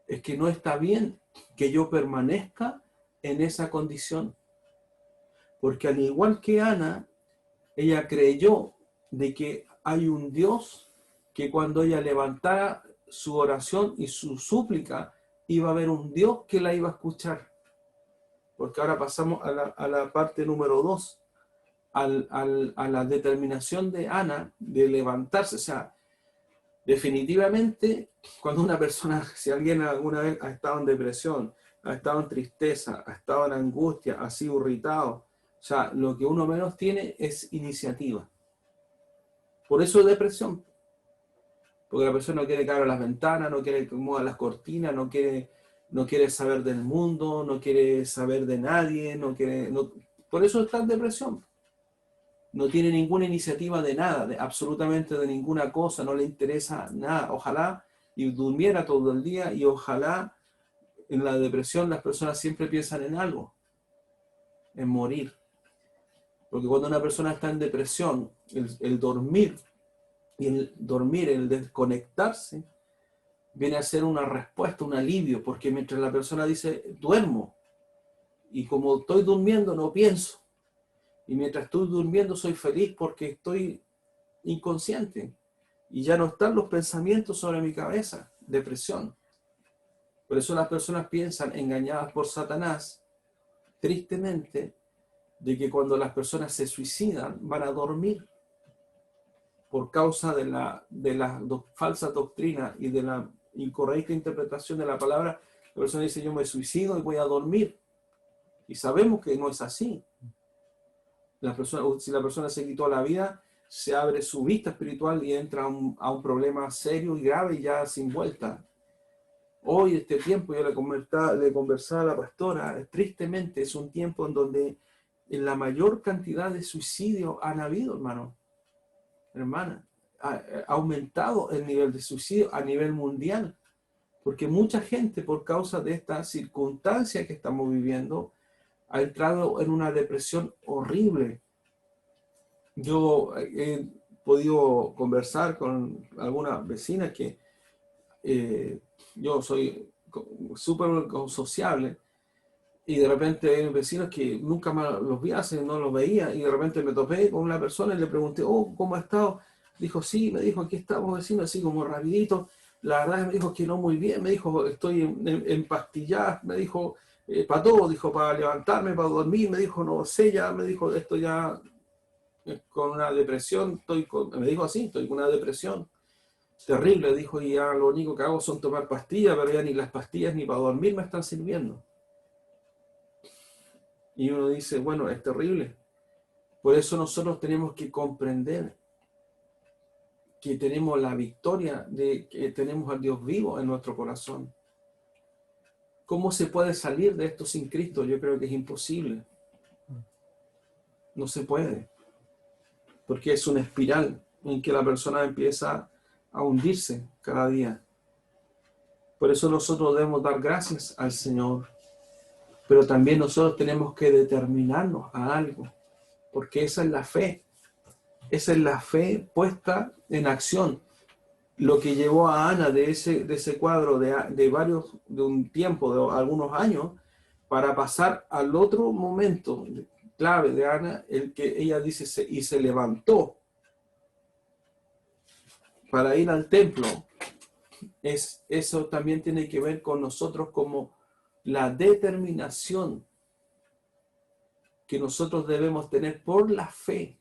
es que no está bien que yo permanezca en esa condición. Porque al igual que Ana, ella creyó de que hay un Dios que cuando ella levantara su oración y su súplica, iba a haber un Dios que la iba a escuchar. Porque ahora pasamos a la parte número 2. A la determinación de Ana de levantarse. O sea, definitivamente, cuando una persona, si alguien alguna vez ha estado en depresión, ha estado en tristeza, ha estado en angustia, ha sido irritado, o sea, lo que uno menos tiene es iniciativa. Por eso es depresión. Porque la persona no quiere que abra las ventanas, no quiere que mueva las cortinas, no quiere saber del mundo, no quiere saber de nadie, por eso está en depresión. No tiene ninguna iniciativa de nada, absolutamente de ninguna cosa, no le interesa nada. Ojalá y durmiera todo el día, y ojalá en la depresión las personas siempre piensan en algo, en morir. Porque cuando una persona está en depresión, el dormir, el desconectarse, viene a ser una respuesta, un alivio, porque mientras la persona dice, duermo, y como estoy durmiendo no pienso, y mientras estoy durmiendo soy feliz porque estoy inconsciente y ya no están los pensamientos sobre mi cabeza, depresión. Por eso las personas piensan, engañadas por Satanás, tristemente, de que cuando las personas se suicidan van a dormir por causa de la falsa doctrina y de la incorrecta interpretación de la palabra. La persona dice, yo me suicido y voy a dormir, y sabemos que no es así. Si la persona se quitó la vida, se abre su vista espiritual y entra a un problema serio y grave y ya sin vuelta. Hoy, este tiempo, yo le conversaba a la pastora, tristemente es un tiempo en donde en la mayor cantidad de suicidios han habido, hermana. Ha aumentado el nivel de suicidio a nivel mundial, porque mucha gente, por causa de esta circunstancia que estamos viviendo, ha entrado en una depresión horrible. Yo he podido conversar con algunas vecinas que yo soy súper sociable, y de repente hay vecinos que nunca más los vi, no los veía, y de repente me topé con una persona y le pregunté, ¿cómo ha estado? Dijo, sí, me dijo, aquí estamos vecinos, así como rapidito. La verdad me dijo que no muy bien, me dijo, estoy empastillada, me dijo, para todo, dijo, para levantarme, para dormir, me dijo, no sé, ya, me dijo, esto ya con una depresión, me dijo así, estoy con una depresión terrible, dijo, y ya lo único que hago son tomar pastillas, pero ya ni las pastillas ni para dormir me están sirviendo. Y uno dice, bueno, es terrible. Por eso nosotros tenemos que comprender que tenemos la victoria, de que tenemos al Dios vivo en nuestro corazón. ¿Cómo se puede salir de esto sin Cristo? Yo creo que es imposible. No se puede. Porque es una espiral en que la persona empieza a hundirse cada día. Por eso nosotros debemos dar gracias al Señor. Pero también nosotros tenemos que determinarnos a algo. Porque esa es la fe. Esa es la fe puesta en acción. Lo que llevó a Ana de ese cuadro de un tiempo, de algunos años, para pasar al otro momento clave de Ana, el que ella dice, y se levantó para ir al templo. Eso también tiene que ver con nosotros como la determinación que nosotros debemos tener por la fe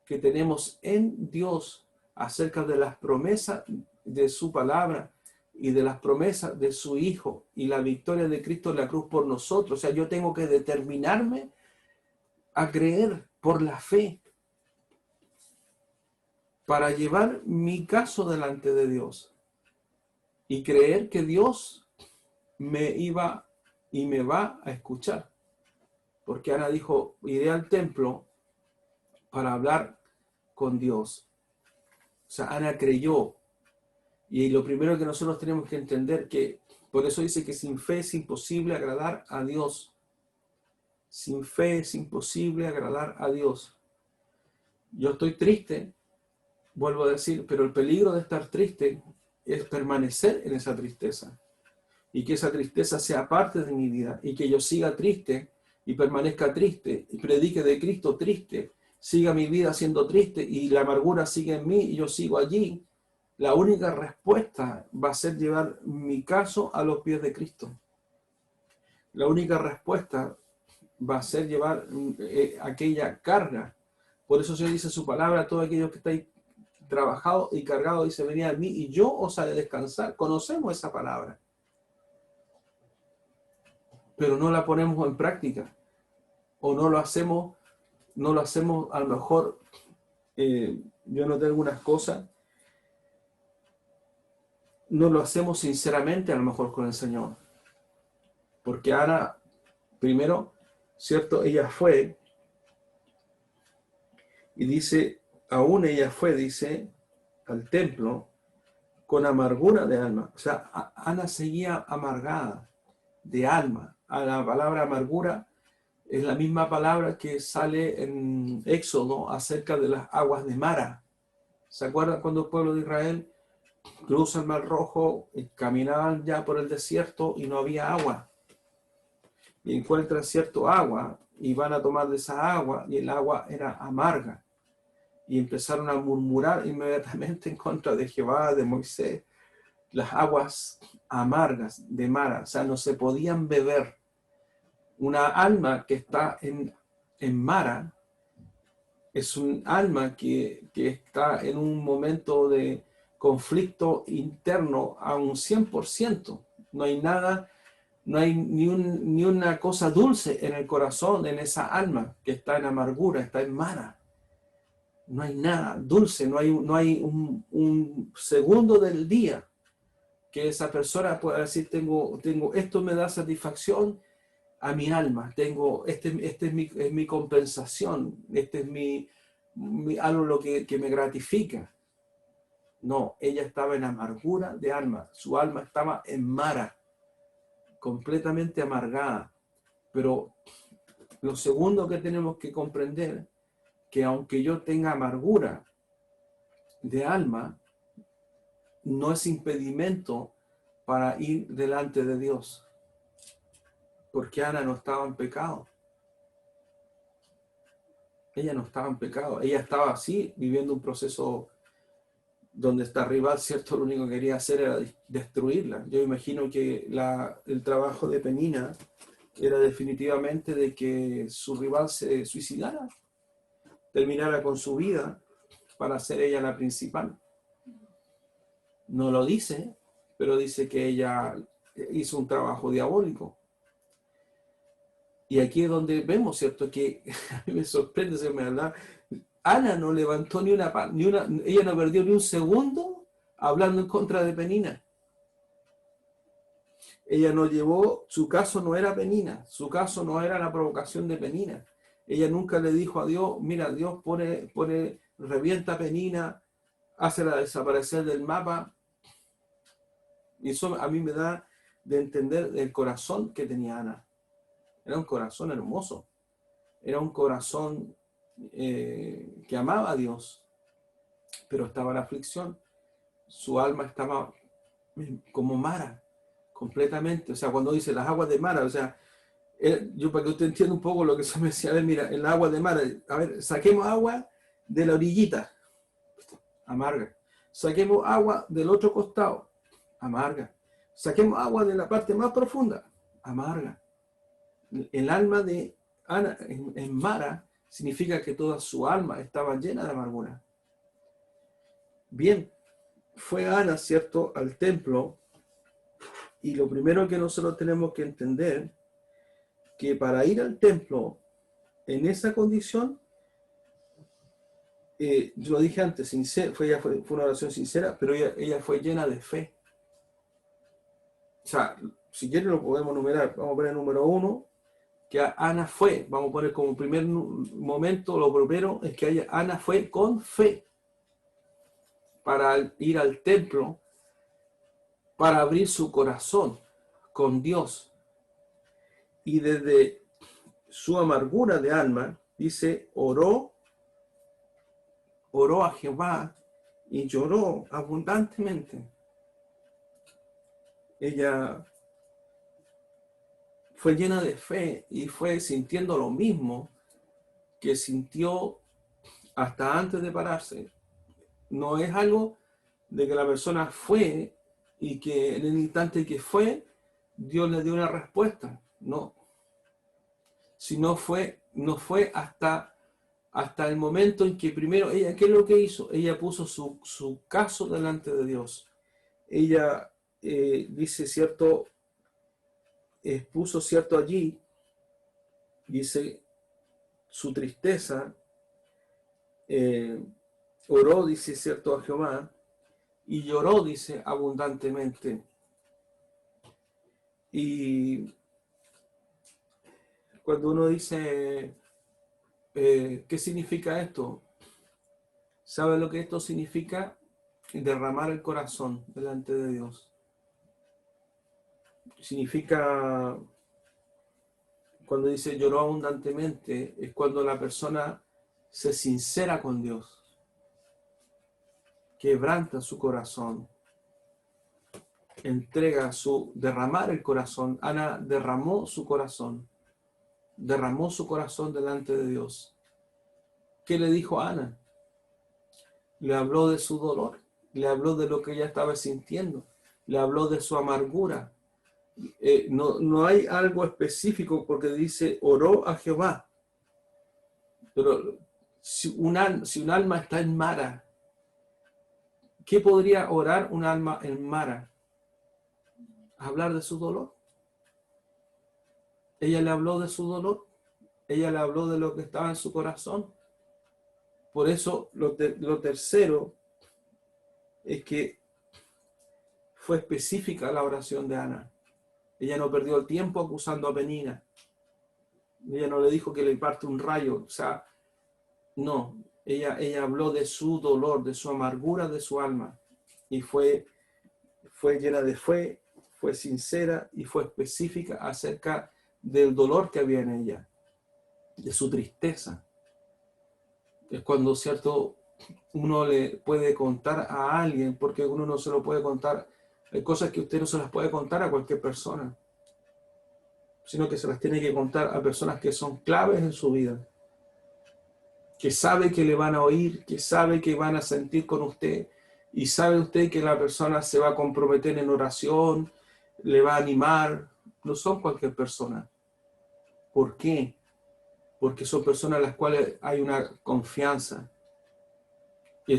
que tenemos en Dios acerca de las promesas de su palabra y de las promesas de su Hijo y la victoria de Cristo en la cruz por nosotros. O sea, yo tengo que determinarme a creer por la fe para llevar mi caso delante de Dios y creer que Dios me iba y me va a escuchar. Porque Ana dijo, iré al templo para hablar con Dios. O sea, Ana creyó. Y lo primero que nosotros tenemos que entender que, por eso dice que sin fe es imposible agradar a Dios. Sin fe es imposible agradar a Dios. Yo estoy triste, vuelvo a decir, pero el peligro de estar triste es permanecer en esa tristeza. Y que esa tristeza sea parte de mi vida. Y que yo siga triste y permanezca triste y predique de Cristo triste. Siga mi vida siendo triste y la amargura sigue en mí y yo sigo allí. La única respuesta va a ser llevar mi caso a los pies de Cristo. La única respuesta va a ser llevar aquella carga. Por eso se dice su palabra a todos aquellos que estáis trabajados y cargados, dice, venid a mí y yo os haré descansar. Conocemos esa palabra, pero no la ponemos en práctica o no lo hacemos a lo mejor. Yo noté algunas cosas, no lo hacemos sinceramente a lo mejor con el Señor. Porque Ana, primero, ¿cierto? Ella fue, y dice, aún ella fue, dice, al templo con amargura de alma. O sea, Ana seguía amargada de alma. A la palabra amargura es la misma palabra que sale en Éxodo acerca de las aguas de Mara. ¿Se acuerdan cuando el pueblo de Israel cruza el Mar Rojo y caminaban ya por el desierto y no había agua? Y encuentran cierto agua y van a tomar de esa agua y el agua era amarga. Y empezaron a murmurar inmediatamente en contra de Jehová, de Moisés, las aguas amargas de Mara, o sea, no se podían beber. Una alma que está en Mara es un alma que está en un momento de conflicto interno a un 100%. No hay nada, no hay ni una cosa dulce en el corazón, en esa alma que está en amargura, está en Mara. No hay nada dulce, no hay un segundo del día que esa persona pueda decir, tengo esto me da satisfacción a mi alma, este es mi compensación, este es algo lo que me gratifica. No, ella estaba en amargura de alma, su alma estaba en Mara, completamente amargada. Pero lo segundo que tenemos que comprender, que aunque yo tenga amargura de alma, no es impedimento para ir delante de Dios. Porque Ana no estaba en pecado. Ella no estaba en pecado. Ella estaba así, viviendo un proceso donde esta rival, ¿cierto? Lo único que quería hacer era destruirla. Yo imagino que el trabajo de Penina era definitivamente de que su rival se suicidara, terminara con su vida para ser ella la principal. No lo dice, pero dice que ella hizo un trabajo diabólico. Y aquí es donde vemos, ¿cierto? Que a mí me sorprende, se me habla. Ana no levantó ella no perdió ni un segundo hablando en contra de Penina. Ella no llevó, su caso no era Penina, su caso no era la provocación de Penina. Ella nunca le dijo a Dios, mira, Dios revienta a Penina, hácela desaparecer del mapa. Y eso a mí me da de entender el corazón que tenía Ana. Era un corazón hermoso. Era un corazón que amaba a Dios, pero estaba en aflicción. Su alma estaba como Mara, completamente. O sea, cuando dice las aguas de Mara, o sea, yo para que usted entienda un poco lo que se me decía, a ver, mira, el agua de Mara, a ver, saquemos agua de la orillita, amarga. Saquemos agua del otro costado, amarga. Saquemos agua de la parte más profunda, amarga. El alma de Ana en Mara significa que toda su alma estaba llena de amargura. Bien, fue Ana, ¿cierto?, al templo, y lo primero que nosotros tenemos que entender, que para ir al templo en esa condición, yo lo dije antes, fue una oración sincera, pero ella fue llena de fe. O sea, si quieren lo podemos numerar. Vamos a poner el número 1, que Ana fue, vamos a poner como primer momento, lo primero es que Ana fue con fe para ir al templo, para abrir su corazón con Dios. Y desde su amargura de alma, dice, oró a Jehová y lloró abundantemente. Ella fue llena de fe y fue sintiendo lo mismo que sintió hasta antes de pararse. No es algo de que la persona fue y que en el instante que fue, Dios le dio una respuesta. No. No fue hasta el momento en que primero ella, ¿qué es lo que hizo? Ella puso su caso delante de Dios. Ella dice, cierto, puso, cierto, allí, dice, su tristeza, oró, dice, cierto, a Jehová, y lloró, dice, abundantemente. Y cuando uno dice, ¿qué significa esto? ¿Sabe lo que esto significa? Derramar el corazón delante de Dios. Significa, cuando dice lloró abundantemente, es cuando la persona se sincera con Dios, quebranta su corazón, derramar el corazón. Ana derramó su corazón delante de Dios. ¿Qué le dijo a Ana? Le habló de su dolor, le habló de lo que ella estaba sintiendo, le habló de su amargura. No hay algo específico porque dice oró a Jehová. Pero si un alma está en Mara, ¿qué podría orar un alma en Mara? Hablar de su dolor. Ella le habló de su dolor. Ella le habló de lo que estaba en su corazón. Por eso lo tercero es que fue específica la oración de Ana. Ella no perdió el tiempo acusando a Penina. Ella no le dijo que le parte un rayo. O sea, no. Ella habló de su dolor, de su amargura, de su alma. Y fue llena de fe, fue sincera y fue específica acerca del dolor que había en ella, de su tristeza. Es cuando, cierto, uno le puede contar a alguien, porque uno no se lo puede contar. Hay cosas que usted no se las puede contar a cualquier persona, sino que se las tiene que contar a personas que son claves en su vida, que sabe que le van a oír, que sabe que van a sentir con usted, y sabe usted que la persona se va a comprometer en oración, le va a animar. No son cualquier persona. ¿Por qué? Porque son personas a las cuales hay una confianza. Y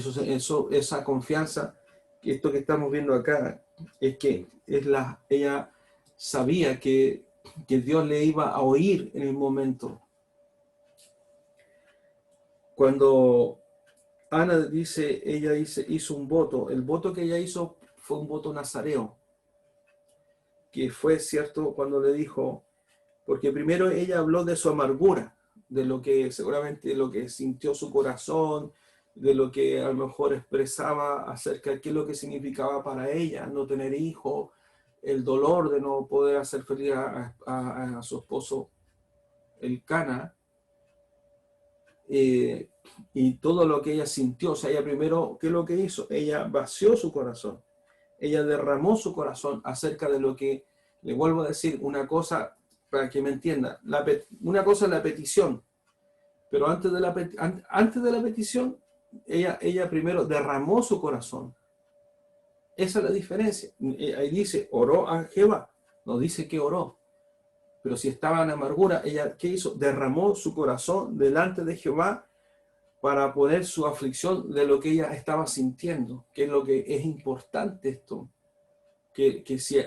esa confianza, esto que estamos viendo acá, es que ella sabía que Dios le iba a oír en el momento. Cuando Ana dice, ella hizo un voto, el voto que ella hizo fue un voto nazareo, que fue cierto cuando le dijo, porque primero ella habló de su amargura, de lo que seguramente lo que sintió su corazón, de lo que a lo mejor expresaba acerca de qué es lo que significaba para ella no tener hijos, el dolor de no poder hacer feliz a su esposo Elcana. y todo lo que ella sintió. O sea, ella primero, ¿qué es lo que hizo? Ella vació su corazón. Ella derramó su corazón acerca de lo que, le vuelvo a decir, una cosa, para que me entienda, una cosa es la petición, pero antes de la petición, ella primero derramó su corazón. Esa es la diferencia. Ahí dice, oró a Jehová, no dice que oró. Pero si estaba en amargura, ella, ¿qué hizo? Derramó su corazón delante de Jehová para poner su aflicción de lo que ella estaba sintiendo, que es lo que es importante esto.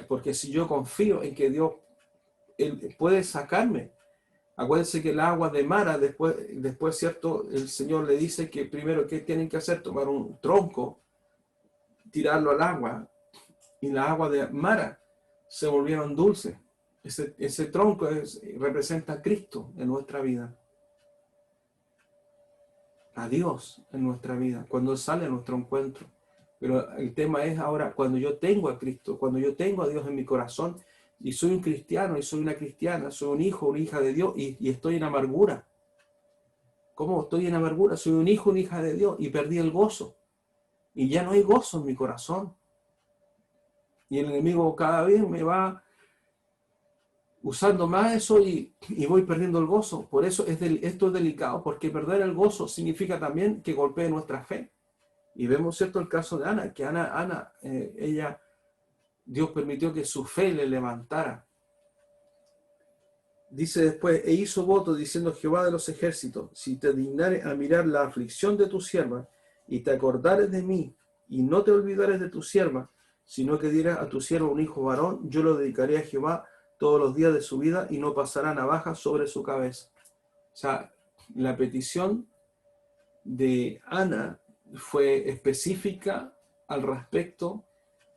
Porque si yo confío en que Dios Él puede sacarme. Acuérdense que el agua de Mara, después, ¿cierto? El Señor le dice que primero, ¿qué tienen que hacer? Tomar un tronco, tirarlo al agua, y la agua de Mara se volvieron dulces. Ese tronco representa a Cristo en nuestra vida, a Dios en nuestra vida, cuando Él sale a nuestro encuentro. Pero el tema es ahora, cuando yo tengo a Cristo, cuando yo tengo a Dios en mi corazón, y soy un cristiano, y soy una cristiana, soy un hijo, una hija de Dios, y estoy en amargura. ¿Cómo estoy en amargura? Soy un hijo, una hija de Dios, y perdí el gozo. Y ya no hay gozo en mi corazón. Y el enemigo cada vez me va usando más eso y voy perdiendo el gozo. Por eso esto es delicado, porque perder el gozo significa también que golpee nuestra fe. Y vemos, ¿cierto?, el caso de Ana, que Ana, ella, Dios permitió que su fe le levantara. Dice después, e hizo voto diciendo: Jehová de los ejércitos, si te dignares a mirar la aflicción de tu sierva, y te acordares de mí, y no te olvidares de tu sierva, sino que dieras a tu sierva un hijo varón, yo lo dedicaré a Jehová todos los días de su vida, y no pasará navaja sobre su cabeza. O sea, la petición de Ana fue específica al respecto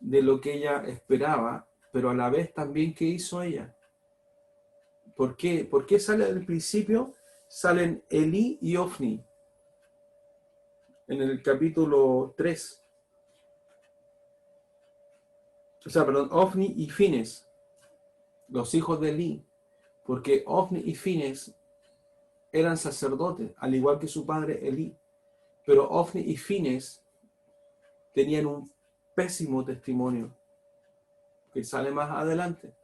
de lo que ella esperaba, pero a la vez también, ¿qué hizo ella? ¿Por qué? ¿Por qué sale al principio? Salen Elí y Ofni en el capítulo 3. O sea, perdón, Ofni y Fines, los hijos de Elí, porque Ofni y Fines eran sacerdotes, al igual que su padre Elí. Pero Ofni y Fines tenían un pésimo testimonio, que sale más adelante.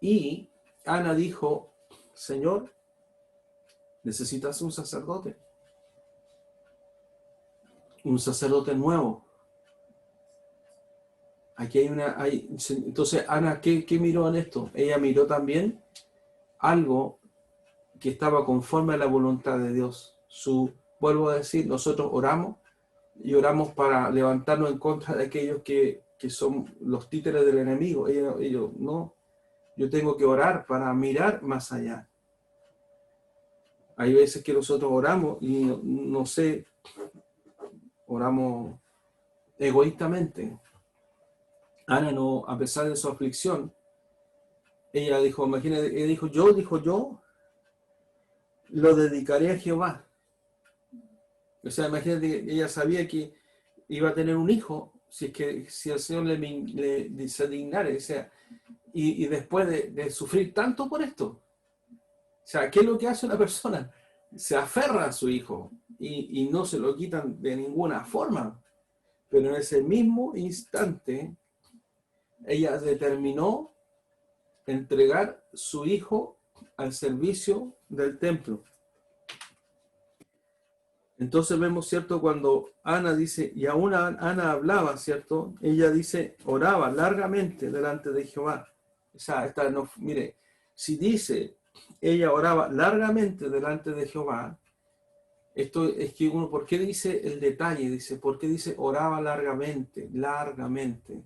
Y Ana dijo: Señor, necesitas un sacerdote nuevo. Aquí entonces Ana, ¿qué miró en esto? Ella miró también algo que estaba conforme a la voluntad de Dios. Vuelvo a decir, nosotros oramos y oramos para levantarnos en contra de aquellos que son los títeres del enemigo. Ellos no, yo tengo que orar para mirar más allá. Hay veces que nosotros oramos y no sé, oramos egoístamente. Ana no, a pesar de su aflicción, ella dijo, imagínate, ella dijo yo, lo dedicaré a Jehová. O sea, imagínate que ella sabía que iba a tener un hijo si el Señor se dignara, o sea, y después de sufrir tanto por esto. O sea, ¿qué es lo que hace una persona? Se aferra a su hijo y no se lo quitan de ninguna forma. Pero en ese mismo instante, ella determinó entregar su hijo al servicio del templo. Entonces vemos, ¿cierto? Cuando Ana dice, y aún Ana hablaba, ¿cierto? Ella dice, oraba largamente delante de Jehová. O sea, mire, si dice, ella oraba largamente delante de Jehová, esto es que uno, ¿por qué dice el detalle? Dice, ¿por qué dice oraba largamente? Largamente.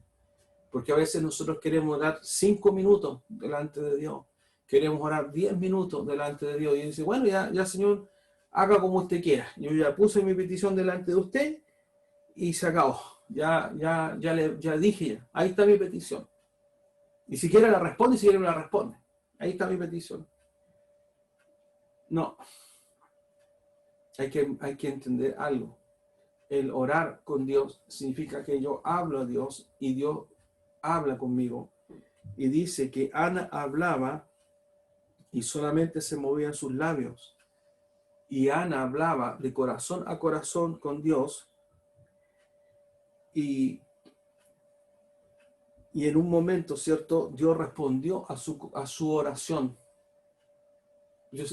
Porque a veces nosotros queremos orar 5 minutos delante de Dios. Queremos orar 10 minutos delante de Dios. Y dice, bueno, ya Señor, haga como usted quiera. Yo ya puse mi petición delante de usted y se acabó. Ya dije, ahí está mi petición. Y si quiere la responde, y si quiere me la responde. Ahí está mi petición. No. Hay que entender algo. El orar con Dios significa que yo hablo a Dios y Dios habla conmigo. Y dice que Ana hablaba y solamente se movían sus labios. y Ana hablaba de corazón a corazón con Dios, y en un momento, ¿cierto? Dios respondió a su oración.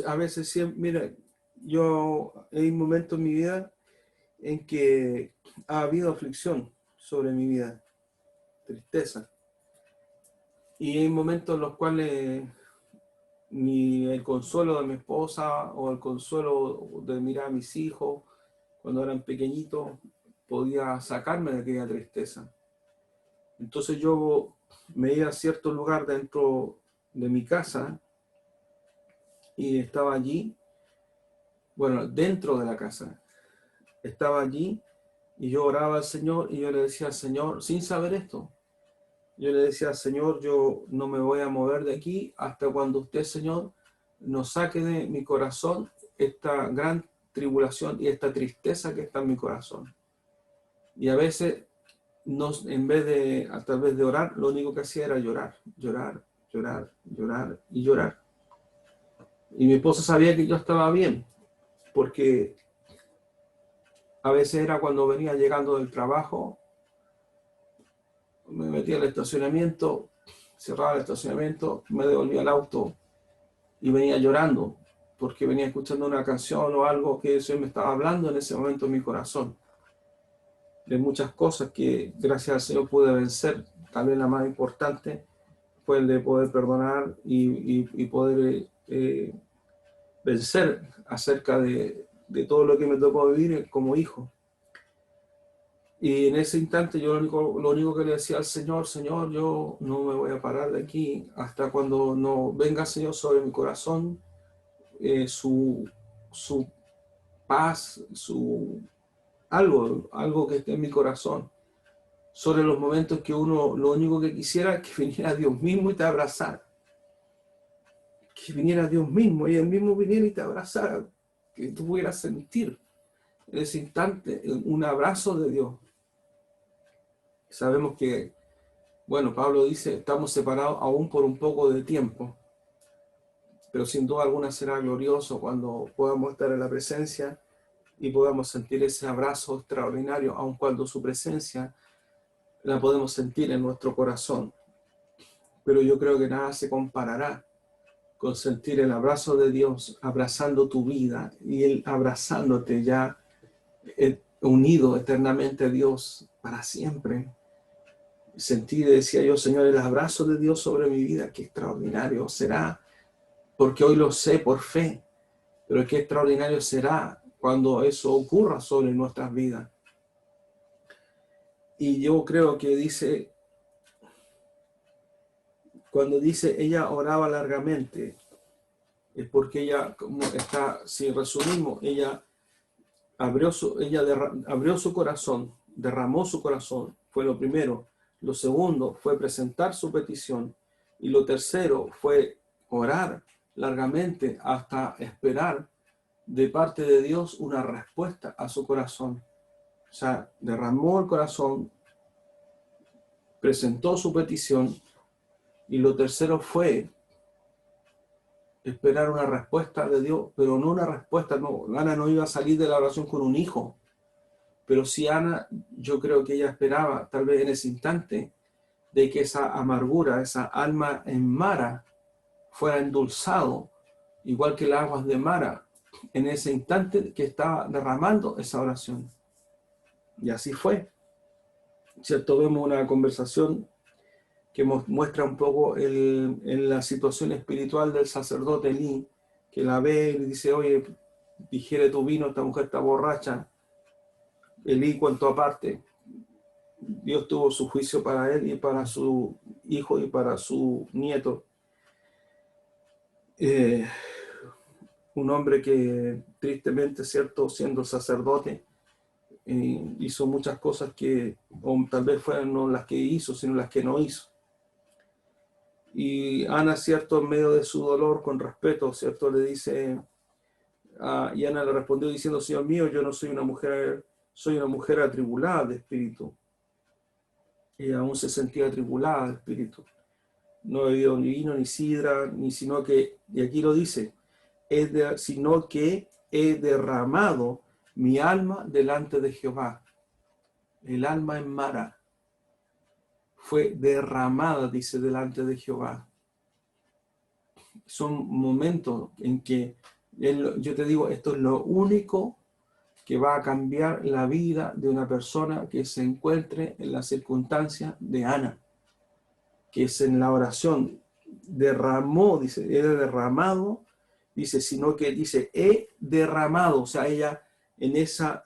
A veces siempre, mira, hay momentos en mi vida en que ha habido aflicción sobre mi vida, tristeza. Y hay momentos en los cuales ni el consuelo de mi esposa o el consuelo de mirar a mis hijos cuando eran pequeñitos podía sacarme de aquella tristeza. Entonces yo me iba a cierto lugar dentro de mi casa y estaba allí, bueno, dentro de la casa, estaba allí y yo oraba al Señor y yo le decía al Señor, sin saber esto, yo le decía al Señor, yo no me voy a mover de aquí hasta cuando usted, Señor, nos saque de mi corazón esta gran tribulación y esta tristeza que está en mi corazón. Y a veces, en vez de, a través de orar, lo único que hacía era llorar, llorar, llorar, llorar y llorar. Y mi esposa sabía que yo estaba bien, porque a veces era cuando venía llegando del trabajo, me metía al estacionamiento, cerraba el estacionamiento, me devolvía al auto y venía llorando, porque venía escuchando una canción o algo que eso me estaba hablando en ese momento en mi corazón. De muchas cosas que gracias al Señor pude vencer, tal vez la más importante fue el de poder perdonar y poder vencer acerca de todo lo que me tocó vivir como hijo. Y en ese instante yo lo único que le decía al Señor, Señor, yo no me voy a parar de aquí hasta cuando no venga, Señor, sobre mi corazón su paz, algo que esté en mi corazón. Sobre los momentos que uno lo único que quisiera es que viniera Dios mismo y te abrazara. Que viniera Dios mismo y Él mismo viniera y te abrazara. Que tú pudieras sentir en ese instante un abrazo de Dios. Sabemos que, bueno, Pablo dice, estamos separados aún por un poco de tiempo, pero sin duda alguna será glorioso cuando podamos estar en la presencia y podamos sentir ese abrazo extraordinario, aun cuando su presencia la podemos sentir en nuestro corazón. Pero yo creo que nada se comparará con sentir el abrazo de Dios abrazando tu vida y Él abrazándote ya unido eternamente a Dios para siempre. Sentí, decía yo, Señor, el abrazo de Dios sobre mi vida, qué extraordinario será, porque hoy lo sé por fe, pero qué extraordinario será cuando eso ocurra sobre nuestras vidas. Y yo creo que dice, cuando dice ella oraba largamente, es porque ella, como está, si resumimos, ella abrió su corazón, derramó su corazón, fue lo primero. Lo segundo fue presentar su petición. Y lo tercero fue orar largamente hasta esperar de parte de Dios una respuesta a su corazón. O sea, derramó el corazón, presentó su petición, y lo tercero fue esperar una respuesta de Dios, pero no una respuesta, no, Ana no iba a salir de la oración con un hijo, pero sí Ana, yo creo que ella esperaba, tal vez en ese instante, de que esa amargura, esa alma en Mara, fuera endulzado, igual que las aguas de Mara, en ese instante que estaba derramando esa oración. Y así fue. ¿Cierto? Vemos una conversación que muestra un poco en la situación espiritual del sacerdote Elí, que la ve y le dice, oye, digiere tu vino, esta mujer está borracha. Elí cuento aparte, Dios tuvo su juicio para él y para su hijo y para su nieto. Un hombre que tristemente, cierto, siendo sacerdote, hizo muchas cosas que tal vez fueran no las que hizo, sino las que no hizo. Y Ana, cierto, en medio de su dolor, con respeto, cierto, le dice, y Ana le respondió diciendo, Señor mío, yo no soy una mujer atribulada de espíritu. Ella aún se sentía atribulada de espíritu. No he bebido ni vino ni sidra, ni sino que, y aquí lo dice, sino que he derramado mi alma delante de Jehová. El alma en Mara fue derramada, dice, delante de Jehová. Son momentos en que, yo te digo, esto es lo único que va a cambiar la vida de una persona que se encuentre en la circunstancia de Ana, que es en la oración, derramó, dice, he derramado, dice, sino que dice, he derramado, o sea, ella en esa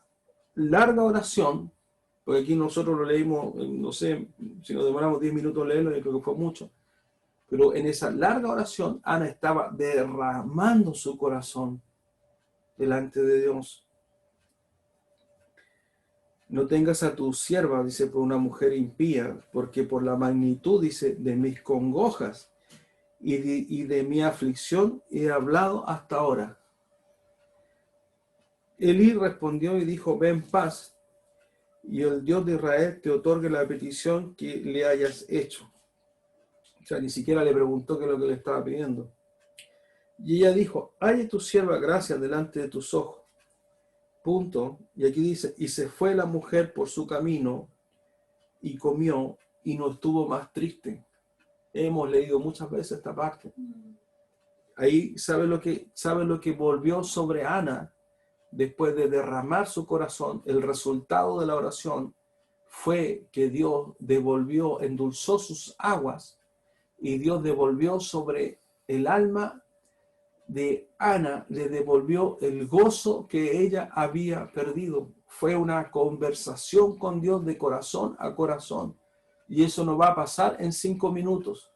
larga oración, porque aquí nosotros lo leímos, no sé, si nos demoramos 10 minutos leerlo, yo creo que fue mucho, pero en esa larga oración, Ana estaba derramando su corazón delante de Dios. No tengas a tu sierva, dice, por una mujer impía, porque por la magnitud, dice, de mis congojas y de mi aflicción he hablado hasta ahora. Elí respondió y dijo, ve en paz, y el Dios de Israel te otorgue la petición que le hayas hecho. O sea, ni siquiera le preguntó qué es lo que le estaba pidiendo. Y ella dijo, halle tu sierva gracia delante de tus ojos. Punto. Y aquí dice, y se fue la mujer por su camino y comió y no estuvo más triste. Hemos leído muchas veces esta parte. Ahí sabe lo que volvió sobre Ana después de derramar su corazón. El resultado de la oración fue que Dios devolvió, endulzó sus aguas y Dios devolvió sobre el alma de Ana, le devolvió el gozo que ella había perdido. Fue una conversación con Dios de corazón a corazón. Y eso no va a pasar en 5 minutos.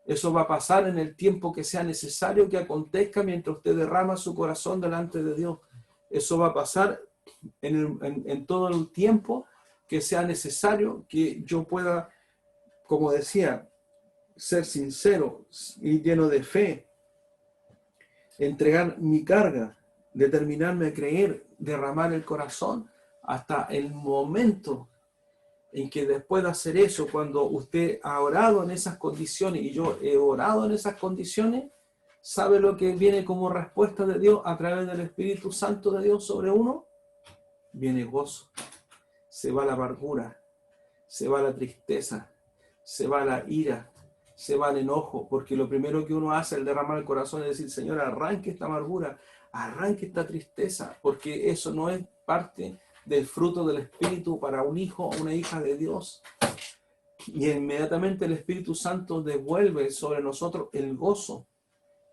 Eso va a pasar en el tiempo que sea necesario que acontezca mientras usted derrama su corazón delante de Dios. Eso va a pasar en todo el tiempo que sea necesario que yo pueda, como decía, ser sincero y lleno de fe, entregar mi carga, determinarme a creer, derramar el corazón hasta el momento en que después de hacer eso, cuando usted ha orado en esas condiciones y yo he orado en esas condiciones, ¿sabe lo que viene como respuesta de Dios a través del Espíritu Santo de Dios sobre uno? Viene gozo, se va la amargura, se va la tristeza, se va la ira, se va el enojo, porque lo primero que uno hace al derramar el corazón es decir, Señor, arranque esta amargura, arranque esta tristeza, porque eso no es parte del fruto del Espíritu para un hijo o una hija de Dios. Y inmediatamente el Espíritu Santo devuelve sobre nosotros el gozo,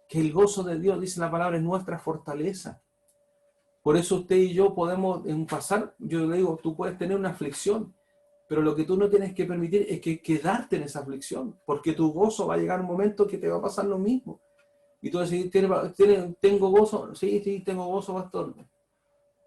que el gozo de Dios, dice la palabra, es nuestra fortaleza. Por eso usted y yo podemos pasar, yo le digo, tú puedes tener una aflicción, pero lo que tú no tienes que permitir es que quedarte en esa aflicción, porque tu gozo va a llegar un momento que te va a pasar lo mismo. Y tú decís, ¿tengo gozo? Sí, tengo gozo, pastor.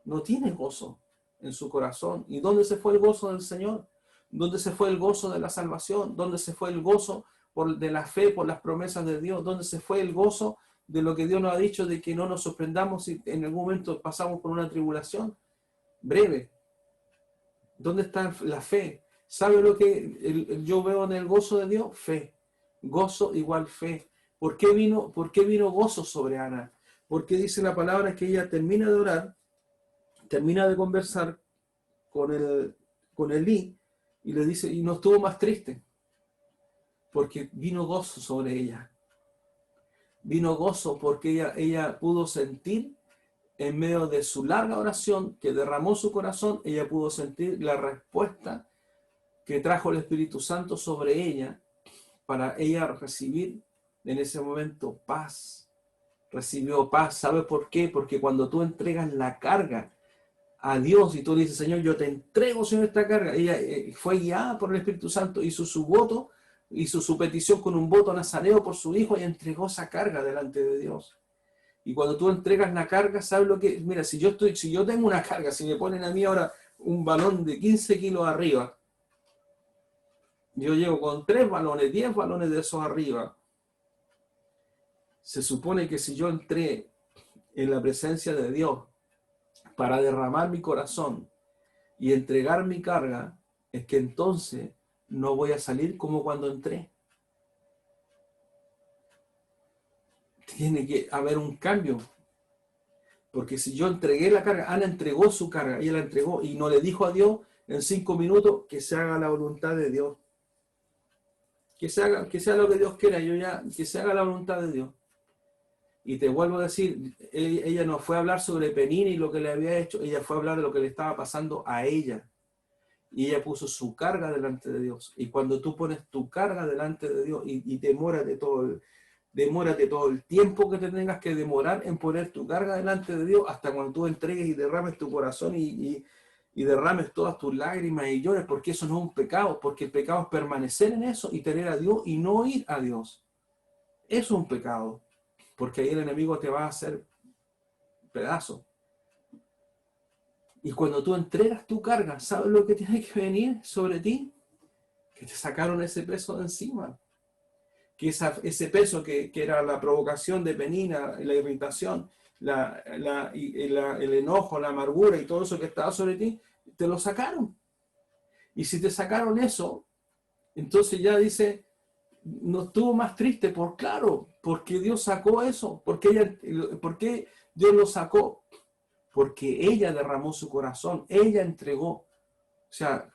No tiene gozo en su corazón. ¿Y dónde se fue el gozo del Señor? ¿Dónde se fue el gozo de la salvación? ¿Dónde se fue el gozo de la fe por las promesas de Dios? ¿Dónde se fue el gozo de lo que Dios nos ha dicho, de que no nos sorprendamos si en algún momento pasamos por una tribulación breve? ¿Dónde está la fe? ¿Sabe lo que yo veo en el gozo de Dios? Fe. Gozo igual fe. ¿Por qué vino gozo sobre Ana? Porque dice la palabra que ella termina de orar, termina de conversar con Elí y le dice, y no estuvo más triste, porque vino gozo sobre ella. Vino gozo porque ella pudo sentir en medio de su larga oración que derramó su corazón, ella pudo sentir la respuesta que trajo el Espíritu Santo sobre ella para ella recibir en ese momento paz. Recibió paz. ¿Sabe por qué? Porque cuando tú entregas la carga a Dios y tú le dices, Señor, yo te entrego, Señor, esta carga, ella fue guiada por el Espíritu Santo, hizo su voto, hizo su petición con un voto nazareo por su hijo y entregó esa carga delante de Dios. Y cuando tú entregas la carga, ¿sabes lo que? Mira, si yo tengo una carga, si me ponen a mí ahora un balón de 15 kilos arriba, yo llego con 3 balones, 10 balones de esos arriba. Se supone que si yo entré en la presencia de Dios para derramar mi corazón y entregar mi carga, es que entonces no voy a salir como cuando entré. Tiene que haber un cambio. Porque si yo entregué la carga, Ana entregó su carga, ella la entregó y no le dijo a Dios en 5 minutos que se haga la voluntad de Dios. Que sea lo que Dios quiera, que se haga la voluntad de Dios. Y te vuelvo a decir, ella no fue a hablar sobre Penina y lo que le había hecho, ella fue a hablar de lo que le estaba pasando a ella. Y ella puso su carga delante de Dios. Y cuando tú pones tu carga delante de Dios y demórate todo el tiempo que te tengas que demorar en poner tu carga delante de Dios, hasta cuando tú entregues y derrames tu corazón y derrames todas tus lágrimas y llores, porque eso no es un pecado, porque el pecado es permanecer en eso y tener a Dios y no ir a Dios. Eso es un pecado, porque ahí el enemigo te va a hacer pedazos. Y cuando tú entregas tu carga, ¿sabes lo que tiene que venir sobre ti? Que te sacaron ese peso de encima. Que ese peso que era la provocación de Penina, la irritación, el enojo, la amargura y todo eso que estaba sobre ti, te lo sacaron. Y si te sacaron eso, entonces ya dice, no estuvo más triste, porque Dios sacó eso, ¿por qué Dios lo sacó? Porque ella derramó su corazón, ella entregó. O sea,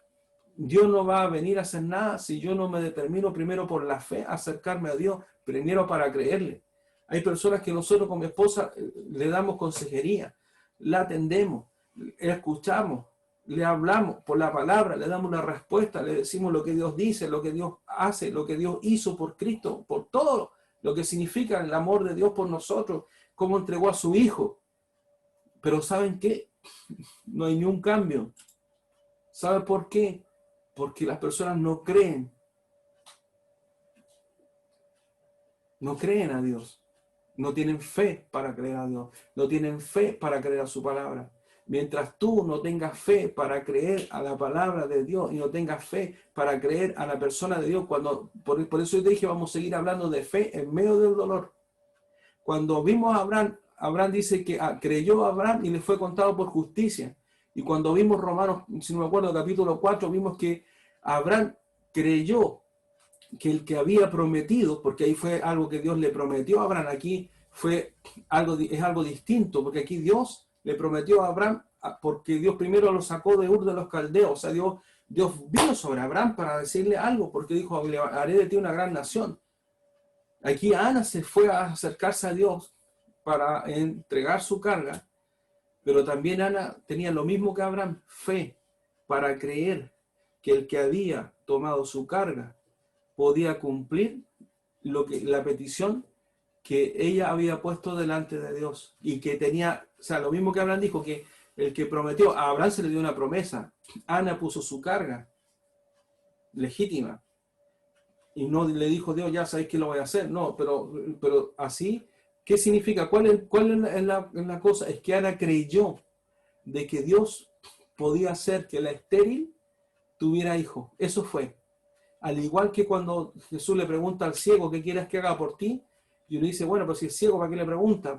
Dios no va a venir a hacer nada si yo no me determino primero por la fe a acercarme a Dios, primero para creerle. Hay personas que nosotros con mi esposa le damos consejería, la atendemos, la escuchamos, le hablamos por la palabra, le damos una respuesta, le decimos lo que Dios dice, lo que Dios hace, lo que Dios hizo por Cristo, por todo lo que significa el amor de Dios por nosotros, cómo entregó a su Hijo. Pero ¿saben qué? No hay ni un cambio. ¿Sabe por qué? Porque las personas no creen a Dios, no tienen fe para creer a Dios, no tienen fe para creer a su palabra. Mientras tú no tengas fe para creer a la palabra de Dios y no tengas fe para creer a la persona de Dios, por eso yo te dije, vamos a seguir hablando de fe en medio del dolor. Cuando vimos a Abraham dice que creyó a Abraham y le fue contado por justicia. Y cuando vimos Romanos, si no me acuerdo, capítulo 4, vimos que Abraham creyó que el que había prometido, porque ahí fue algo que Dios le prometió a Abraham, aquí es algo distinto, porque aquí Dios le prometió a Abraham, porque Dios primero lo sacó de Ur de los Caldeos, o sea, Dios vino sobre Abraham para decirle algo, porque dijo, haré de ti una gran nación. Aquí Ana se fue a acercarse a Dios para entregar su carga, pero también Ana tenía lo mismo que Abraham, fe, para creer que el que había tomado su carga podía cumplir la petición que ella había puesto delante de Dios y que tenía, o sea, lo mismo que Abraham dijo, que el que prometió, a Abraham se le dio una promesa, Ana puso su carga legítima y no le dijo Dios, ya sabéis que lo voy a hacer, no, pero así, ¿qué significa? ¿Cuál es la cosa? Es que Ana creyó de que Dios podía hacer que la estéril tuviera hijo, eso fue. Al igual que cuando Jesús le pregunta al ciego, ¿qué quieres que haga por ti? Y uno dice, bueno, pero si es ciego, ¿para qué le pregunta?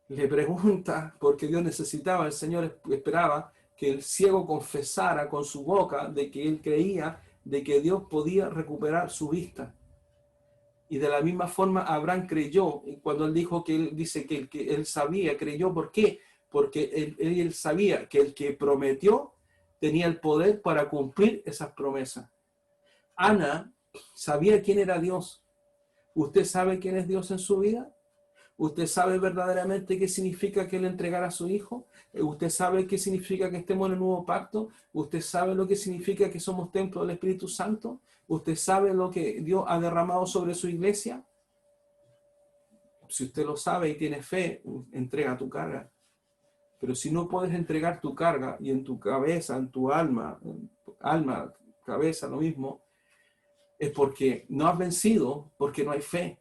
Le pregunta porque Dios necesitaba, el Señor esperaba que el ciego confesara con su boca de que él creía de que Dios podía recuperar su vista. Y de la misma forma Abraham creyó, cuando él dijo que él dice que él sabía, creyó, ¿por qué? Porque él sabía que el que prometió tenía el poder para cumplir esas promesas. Ana sabía quién era Dios. ¿Usted sabe quién es Dios en su vida? ¿Usted sabe verdaderamente qué significa que Él entregara a su Hijo? ¿Usted sabe qué significa que estemos en el nuevo pacto? ¿Usted sabe lo que significa que somos templo del Espíritu Santo? ¿Usted sabe lo que Dios ha derramado sobre su iglesia? Si usted lo sabe y tiene fe, entrega tu carga. Pero si no puedes entregar tu carga y en tu cabeza, en tu alma, cabeza, lo mismo, es porque no has vencido, porque no hay fe,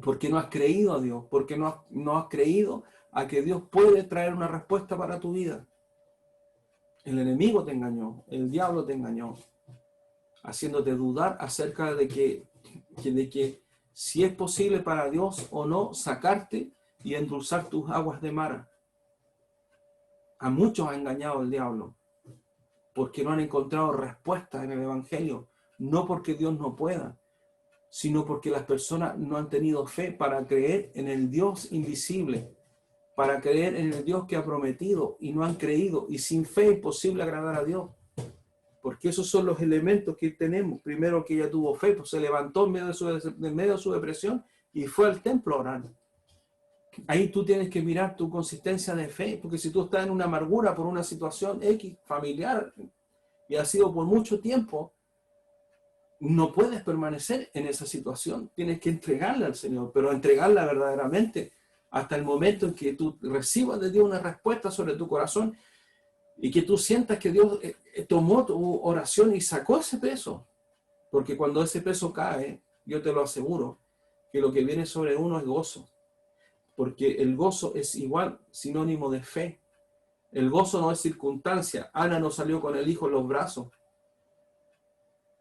porque no has creído a Dios, porque no has creído a que Dios puede traer una respuesta para tu vida. El enemigo te engañó, el diablo te engañó, haciéndote dudar acerca de que si es posible para Dios o no sacarte y endulzar tus aguas de mar. A muchos ha engañado el diablo, porque no han encontrado respuesta en el Evangelio, no porque Dios no pueda, sino porque las personas no han tenido fe para creer en el Dios invisible, para creer en el Dios que ha prometido y no han creído. Y sin fe es imposible agradar a Dios, porque esos son los elementos que tenemos. Primero, que ella tuvo fe, pues se levantó en medio de su depresión y fue al templo a orar. Ahí tú tienes que mirar tu consistencia de fe, porque si tú estás en una amargura por una situación X familiar y ha sido por mucho tiempo, no puedes permanecer en esa situación. Tienes que entregarla al Señor, pero entregarla verdaderamente hasta el momento en que tú recibas de Dios una respuesta sobre tu corazón y que tú sientas que Dios tomó tu oración y sacó ese peso. Porque cuando ese peso cae, yo te lo aseguro, que lo que viene sobre uno es gozo. Porque el gozo es igual sinónimo de fe. El gozo no es circunstancia. Ana no salió con el hijo en los brazos.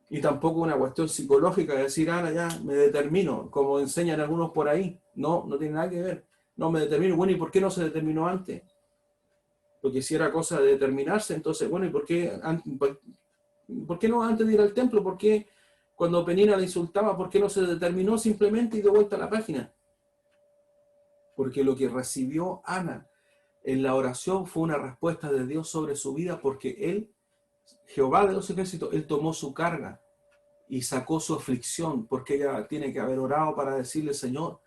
Y tampoco una cuestión psicológica de decir, Ana, ya me determino, como enseñan algunos por ahí. No, no tiene nada que ver. No me determino. Bueno, ¿y por qué no se determinó antes? Porque si era cosa de determinarse, entonces, bueno, ¿y por qué no antes de ir al templo? ¿Por qué cuando Penina la insultaba, por qué no se determinó simplemente y dio vuelta a la página? Porque lo que recibió Ana en la oración fue una respuesta de Dios sobre su vida, porque Él, Jehová de los ejércitos, Él tomó su carga y sacó su aflicción, porque ella tiene que haber orado para decirle, Señor,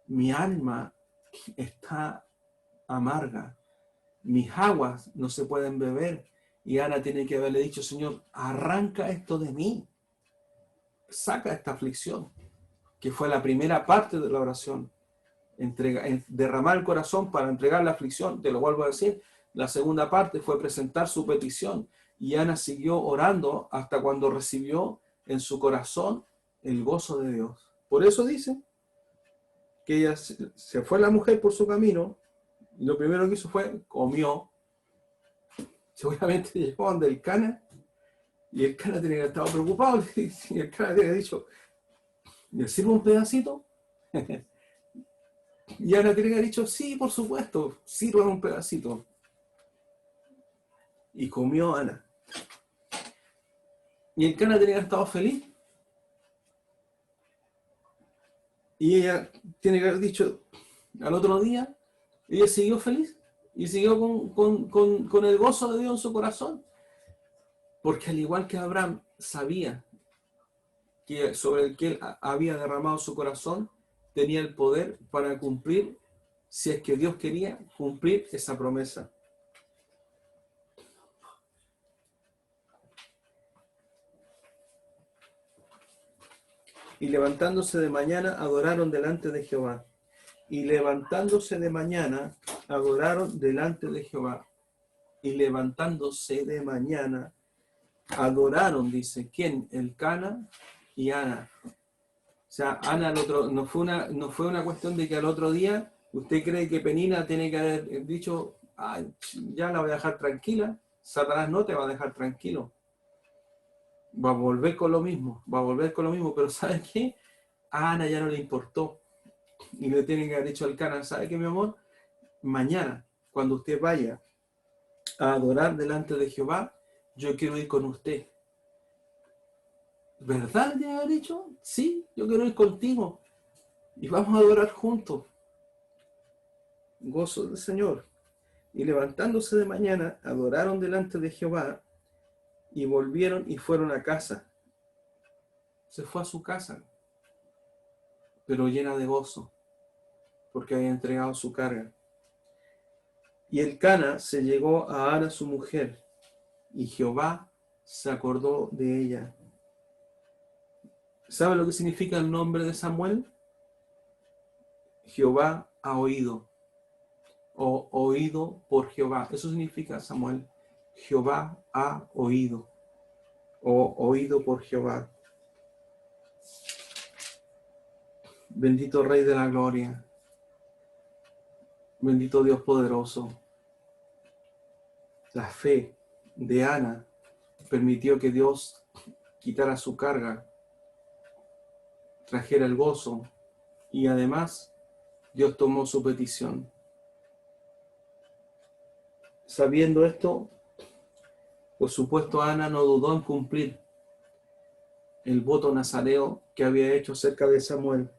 mi alma está amarga, mis aguas no se pueden beber. Y Ana tiene que haberle dicho, Señor, arranca esto de mí, saca esta aflicción, que fue la primera parte de la oración. Derramar el corazón para entregar la aflicción, te lo vuelvo a decir. La segunda parte fue presentar su petición, y Ana siguió orando hasta cuando recibió en su corazón el gozo de Dios. Por eso dice que ella se fue la mujer por su camino, y lo primero que hizo fue comió. Seguramente llegó donde el Cana, y el Cana tiene que haber estado preocupado, y el Cana tiene que haber dicho, ¿me sirvo un pedacito? Y Ana tiene que haber dicho, sí, por supuesto, sirvan un pedacito. Y comió Ana. Y el Cana tiene que haber estado feliz. Y ella tiene que haber dicho, al otro día, ella siguió feliz. Y siguió con el gozo de Dios en su corazón. Porque al igual que Abraham sabía que sobre el que él había derramado su corazón, tenía el poder para cumplir, si es que Dios quería cumplir esa promesa. Y levantándose de mañana, adoraron delante de Jehová. Y levantándose de mañana, adoraron delante de Jehová. Y levantándose de mañana, adoraron, dice, ¿quién? El Cana y Ana. O sea, Ana no fue una cuestión de que al otro día usted cree que Penina tiene que haber dicho, ay, ya la voy a dejar tranquila. Satanás no te va a dejar tranquilo. Va a volver con lo mismo, pero ¿sabes qué? A Ana ya no le importó. Y le tienen que haber dicho al Cana, ¿sabe qué, mi amor? Mañana, cuando usted vaya a adorar delante de Jehová, yo quiero ir con usted. ¿Verdad? ¿Le ha dicho? Sí, yo quiero ir contigo. Y vamos a adorar juntos. Gozo del Señor. Y levantándose de mañana, adoraron delante de Jehová, y volvieron y fueron a casa. Se fue a su casa, pero llena de gozo, porque había entregado su carga. Y el Cana se llegó a Ana su mujer, y Jehová se acordó de ella. ¿Sabe lo que significa el nombre de Samuel? Jehová ha oído, o oído por Jehová. Eso significa Samuel. Jehová ha oído, o oído por Jehová. Bendito Rey de la Gloria. Bendito Dios poderoso. La fe de Ana permitió que Dios quitara su carga, trajera el gozo, y además Dios tomó su petición. Sabiendo esto, por supuesto, Ana no dudó en cumplir. el voto nazareo que había hecho acerca de Samuel.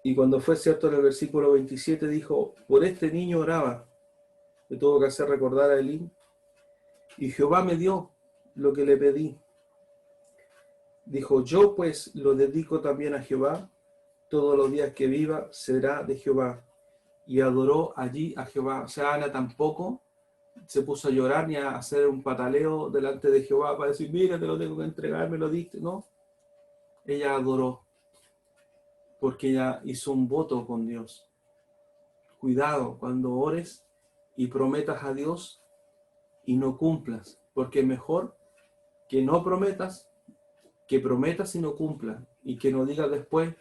Y cuando fue cierto en el versículo 27 dijo, por este niño oraba. Le tuvo que hacer recordar a Elí. Y Jehová me dio lo que le pedí. Dijo, yo pues lo dedico también a Jehová. Todos los días que viva será de Jehová. Y adoró allí a Jehová. O sea, Ana tampoco se puso a llorar ni a hacer un pataleo delante de Jehová para decir, mira, te lo tengo que entregar, me lo diste. No, ella adoró porque ella hizo un voto con Dios. Cuidado cuando ores y prometas a Dios y no cumplas, porque es mejor que no prometas, que prometas y no cumplas, y que no digas después,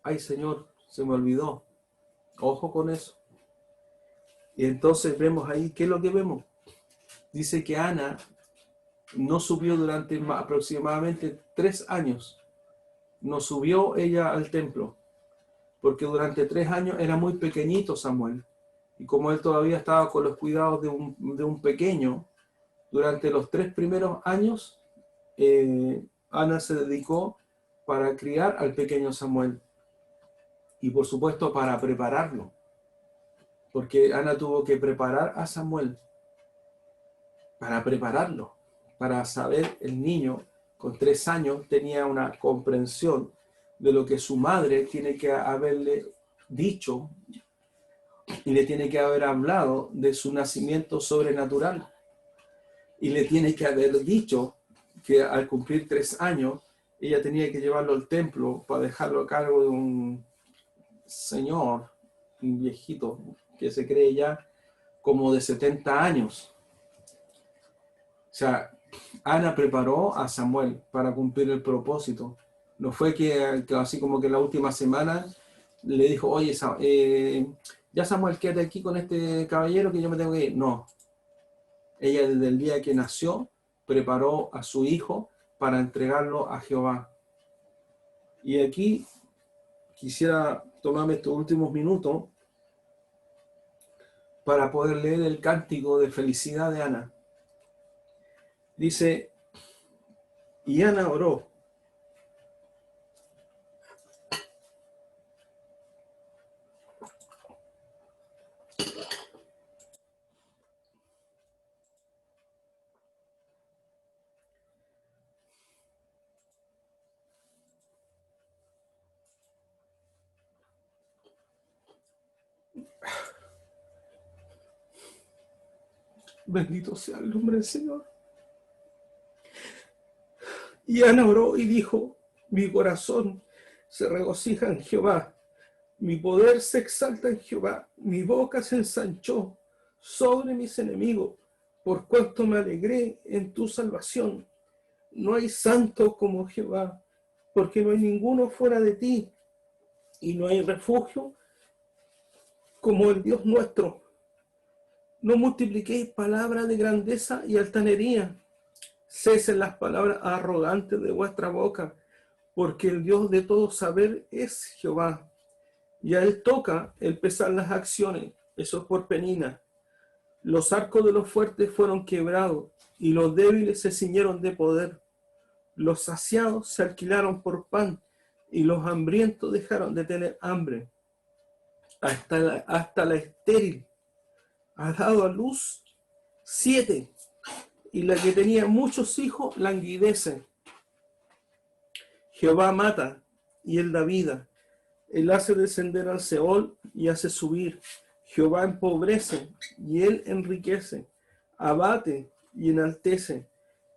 ay Señor, se me olvidó. Ojo con eso. Y entonces vemos ahí, ¿qué es lo que vemos? Dice que Ana no subió durante aproximadamente 3 años. No subió ella al templo, porque durante 3 años era muy pequeñito Samuel. Y como él todavía estaba con los cuidados de un pequeño, durante los 3 primeros años, Ana se dedicó para criar al pequeño Samuel. Y por supuesto para prepararlo. Porque Ana tuvo que preparar a Samuel para prepararlo, para saber el niño con 3 años tenía una comprensión de lo que su madre tiene que haberle dicho y le tiene que haber hablado de su nacimiento sobrenatural y le tiene que haber dicho que al cumplir 3 años ella tenía que llevarlo al templo para dejarlo a cargo de un señor, un viejito que se cree ya como de 70 años. O sea, Ana preparó a Samuel para cumplir el propósito. No fue que así como que la última semana le dijo, oye, ya Samuel, quédate aquí con este caballero que yo me tengo que ir. No. Ella desde el día que nació preparó a su hijo para entregarlo a Jehová. Y aquí quisiera tomarme estos últimos minutos para poder leer el cántico de felicidad de Ana. Dice, y Ana oró. Bendito sea el nombre del Señor. Y Ana oró y dijo, mi corazón se regocija en Jehová, mi poder se exalta en Jehová, mi boca se ensanchó sobre mis enemigos, por cuanto me alegré en tu salvación. No hay santo como Jehová, porque no hay ninguno fuera de ti, y no hay refugio como el Dios nuestro. No multipliquéis palabras de grandeza y altanería. Cesen las palabras arrogantes de vuestra boca, porque el Dios de todo saber es Jehová. Y a él toca el pesar las acciones, eso es por Penina. Los arcos de los fuertes fueron quebrados, y los débiles se ciñeron de poder. Los saciados se alquilaron por pan, y los hambrientos dejaron de tener hambre. Hasta la estéril ha dado a luz 7, y la que tenía muchos hijos languidece. Jehová mata, y él da vida. Él hace descender al Seol y hace subir. Jehová empobrece, y él enriquece. Abate y enaltece.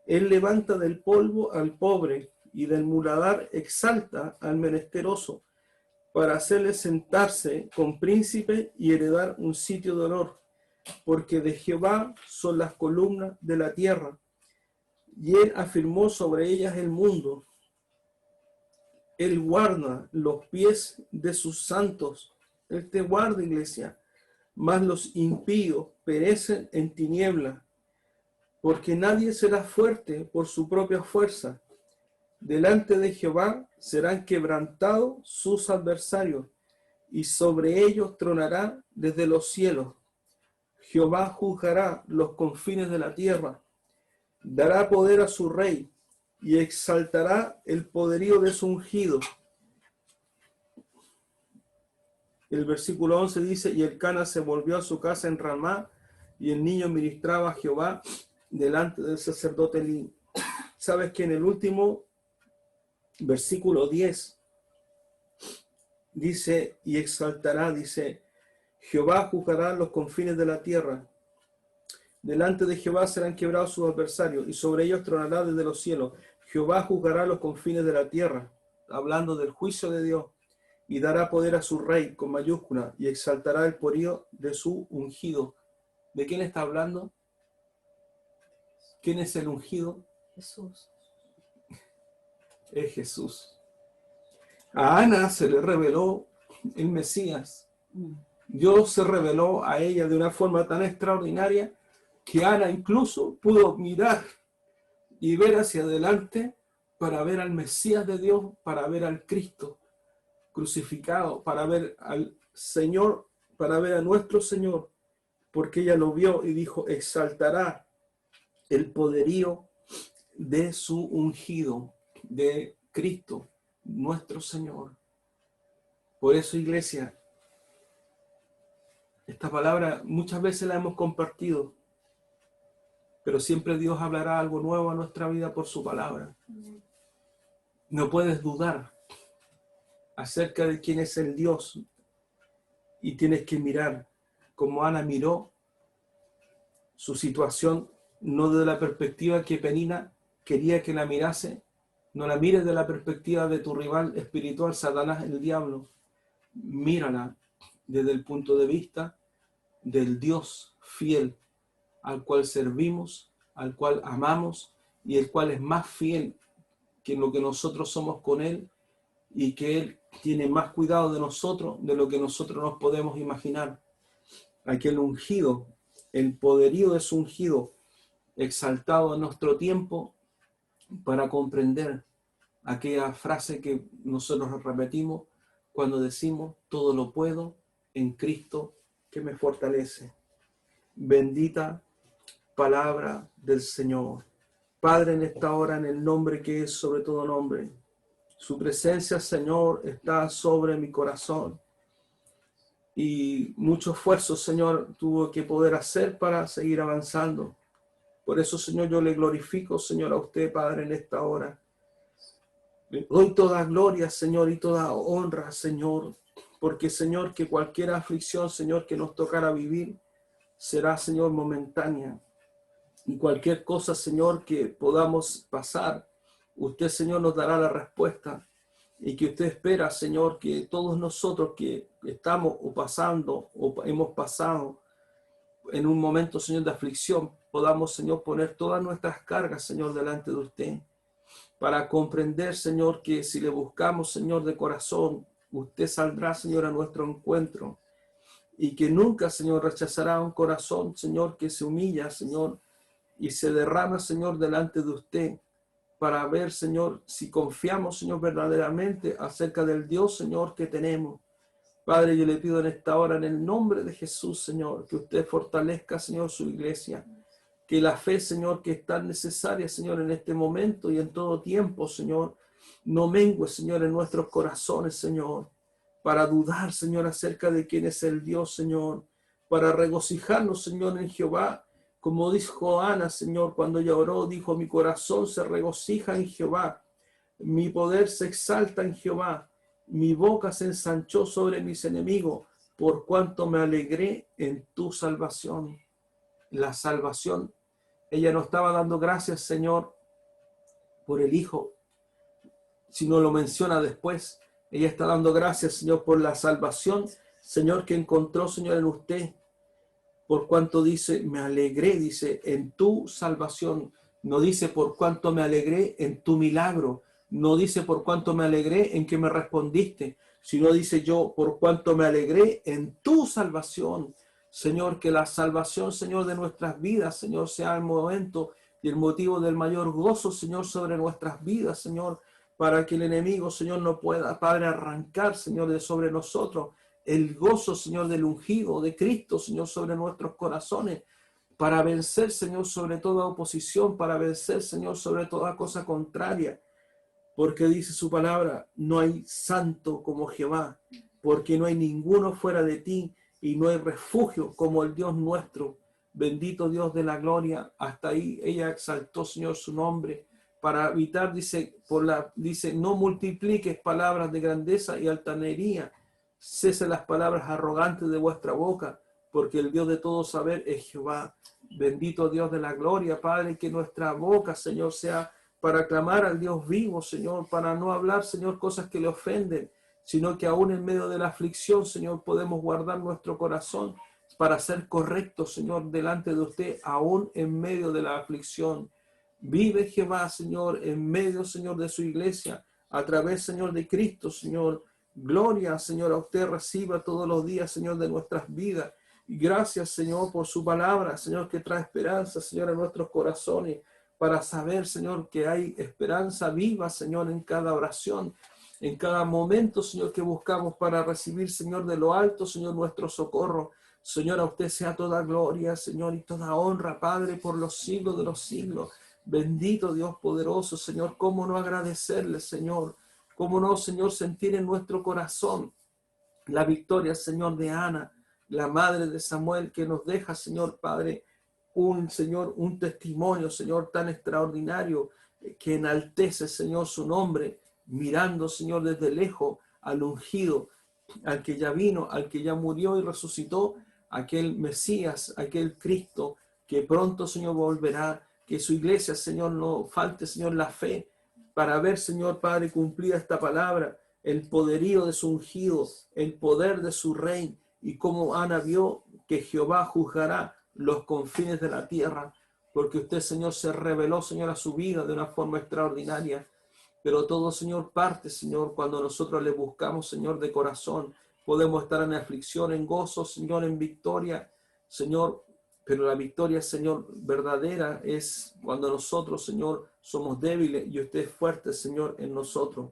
Él levanta del polvo al pobre, y del muladar exalta al menesteroso, para hacerle sentarse con príncipe y heredar un sitio de honor. Porque de Jehová son las columnas de la tierra, y él afirmó sobre ellas el mundo. Él guarda los pies de sus santos. Él te guarda, iglesia. Mas los impíos perecen en tiniebla, porque nadie será fuerte por su propia fuerza. Delante de Jehová serán quebrantados sus adversarios, y sobre ellos tronará desde los cielos. Jehová juzgará los confines de la tierra. Dará poder a su rey y exaltará el poderío de su ungido. El versículo 11 dice, y Elcana se volvió a su casa en Ramá, y el niño ministraba a Jehová delante del sacerdote Elí. Sabes que en el último versículo 10 dice, y exaltará, dice, Jehová juzgará los confines de la tierra. Delante de Jehová serán quebrados sus adversarios, y sobre ellos tronará desde los cielos. Jehová juzgará los confines de la tierra, hablando del juicio de Dios, y dará poder a su rey, con mayúscula, y exaltará el poderío de su ungido. ¿De quién está hablando? ¿Quién es el ungido? Jesús. Es Jesús. A Ana se le reveló el Mesías. Dios se reveló a ella de una forma tan extraordinaria que Ana incluso pudo mirar y ver hacia adelante para ver al Mesías de Dios, para ver al Cristo crucificado, para ver al Señor, para ver a nuestro Señor, porque ella lo vio y dijo, exaltará el poderío de su ungido, de Cristo, nuestro Señor. Por eso, iglesia, esta palabra muchas veces la hemos compartido, pero siempre Dios hablará algo nuevo a nuestra vida por su palabra. No puedes dudar acerca de quién es el Dios y tienes que mirar como Ana miró su situación, no desde la perspectiva que Penina quería que la mirase. No la mires de la perspectiva de tu rival espiritual, Satanás, el diablo. Mírala desde el punto de vista del Dios fiel al cual servimos, al cual amamos y el cual es más fiel que lo que nosotros somos con Él y que Él tiene más cuidado de nosotros de lo que nosotros nos podemos imaginar. Aquel ungido, el poderío de su ungido, exaltado en nuestro tiempo para comprender aquella frase que nosotros repetimos cuando decimos, todo lo puedo en Cristo que me fortalece. Bendita palabra del Señor. Padre, en esta hora, en el nombre que es sobre todo nombre, su presencia, Señor, está sobre mi corazón. Y mucho esfuerzo, Señor, tuvo que poder hacer para seguir avanzando. Por eso, Señor, yo le glorifico, Señor, a usted, Padre, en esta hora. Le doy toda gloria, Señor, y toda honra, Señor, porque, Señor, que cualquier aflicción, Señor, que nos tocara vivir, será, Señor, momentánea. Y cualquier cosa, Señor, que podamos pasar, usted, Señor, nos dará la respuesta. Y que usted espera, Señor, que todos nosotros que estamos o pasando o hemos pasado en un momento, Señor, de aflicción, podamos, Señor, poner todas nuestras cargas, Señor, delante de usted, para comprender, Señor, que si le buscamos, Señor, de corazón, usted saldrá, Señor, a nuestro encuentro, y que nunca, Señor, rechazará un corazón, Señor, que se humilla, Señor, y se derrama, Señor, delante de usted, para ver, Señor, si confiamos, Señor, verdaderamente acerca del Dios, Señor, que tenemos. Padre, yo le pido en esta hora, en el nombre de Jesús, Señor, que usted fortalezca, Señor, su iglesia. Que la fe, Señor, que es tan necesaria, Señor, en este momento y en todo tiempo, Señor, no mengue, Señor, en nuestros corazones, Señor, para dudar, Señor, acerca de quién es el Dios, Señor, para regocijarnos, Señor, en Jehová. Como dijo Ana, Señor, cuando ella oró, dijo, mi corazón se regocija en Jehová, mi poder se exalta en Jehová, mi boca se ensanchó sobre mis enemigos, por cuanto me alegré en tu salvación. La salvación, ella no estaba dando gracias, Señor, por el Hijo, sino lo menciona después. Ella está dando gracias, Señor, por la salvación, Señor, que encontró, Señor, en usted. Por cuanto dice, me alegré, dice, en tu salvación. No dice por cuanto me alegré en tu milagro. No dice por cuanto me alegré en que me respondiste, sino dice yo, por cuanto me alegré en tu salvación. Señor, que la salvación, Señor, de nuestras vidas, Señor, sea el momento y el motivo del mayor gozo, Señor, sobre nuestras vidas, Señor, para que el enemigo, Señor, no pueda, Padre, arrancar, Señor, de sobre nosotros el gozo, Señor, del ungido de Cristo, Señor, sobre nuestros corazones. para vencer, Señor, sobre toda oposición, para vencer, Señor, sobre toda cosa contraria. Porque dice su palabra, no hay santo como Jehová, porque no hay ninguno fuera de ti, y no hay refugio como el Dios nuestro. Bendito Dios de la gloria. Hasta ahí ella exaltó, Señor, su nombre para evitar, dice, no multipliques palabras de grandeza y altanería. Cese las palabras arrogantes de vuestra boca, porque el Dios de todo saber es Jehová. Bendito Dios de la gloria, Padre, que nuestra boca, Señor, sea para clamar al Dios vivo, Señor, para no hablar, Señor, cosas que le ofenden, sino que aún en medio de la aflicción, Señor, podemos guardar nuestro corazón para ser correctos, Señor, delante de usted, aún en medio de la aflicción. Vive Jehová, Señor, en medio, Señor, de su iglesia, a través, Señor, de Cristo, Señor. Gloria, Señor, a usted reciba todos los días, Señor, de nuestras vidas. Y gracias, Señor, por su palabra, Señor, que trae esperanza, Señor, a nuestros corazones, para saber, Señor, que hay esperanza viva, Señor, en cada oración, en cada momento, Señor, que buscamos para recibir, Señor, de lo alto, Señor, nuestro socorro. Señor, a usted sea toda gloria, Señor, y toda honra, Padre, por los siglos de los siglos. Bendito Dios poderoso, Señor, cómo no agradecerle, Señor, cómo no, Señor, sentir en nuestro corazón la victoria, Señor, de Ana, la madre de Samuel, que nos deja, Señor, Padre, Señor, un testimonio, Señor, tan extraordinario, que enaltece, Señor, su nombre, mirando, Señor, desde lejos al ungido, al que ya vino, al que ya murió y resucitó, aquel Mesías, aquel Cristo, que pronto, Señor, volverá, que su iglesia, Señor, no falte, Señor, la fe, para ver, Señor, Padre, cumplida esta palabra, el poderío de su ungido, el poder de su rey, y como Ana vio que Jehová juzgará los confines de la tierra, porque usted, Señor, se reveló, Señor, a su vida de una forma extraordinaria. Pero todo, Señor, parte, Señor, cuando nosotros le buscamos, Señor, de corazón. Podemos estar en aflicción, en gozo, Señor, en victoria, Señor. Pero la victoria, Señor, verdadera es cuando nosotros, Señor, somos débiles y usted es fuerte, Señor, en nosotros.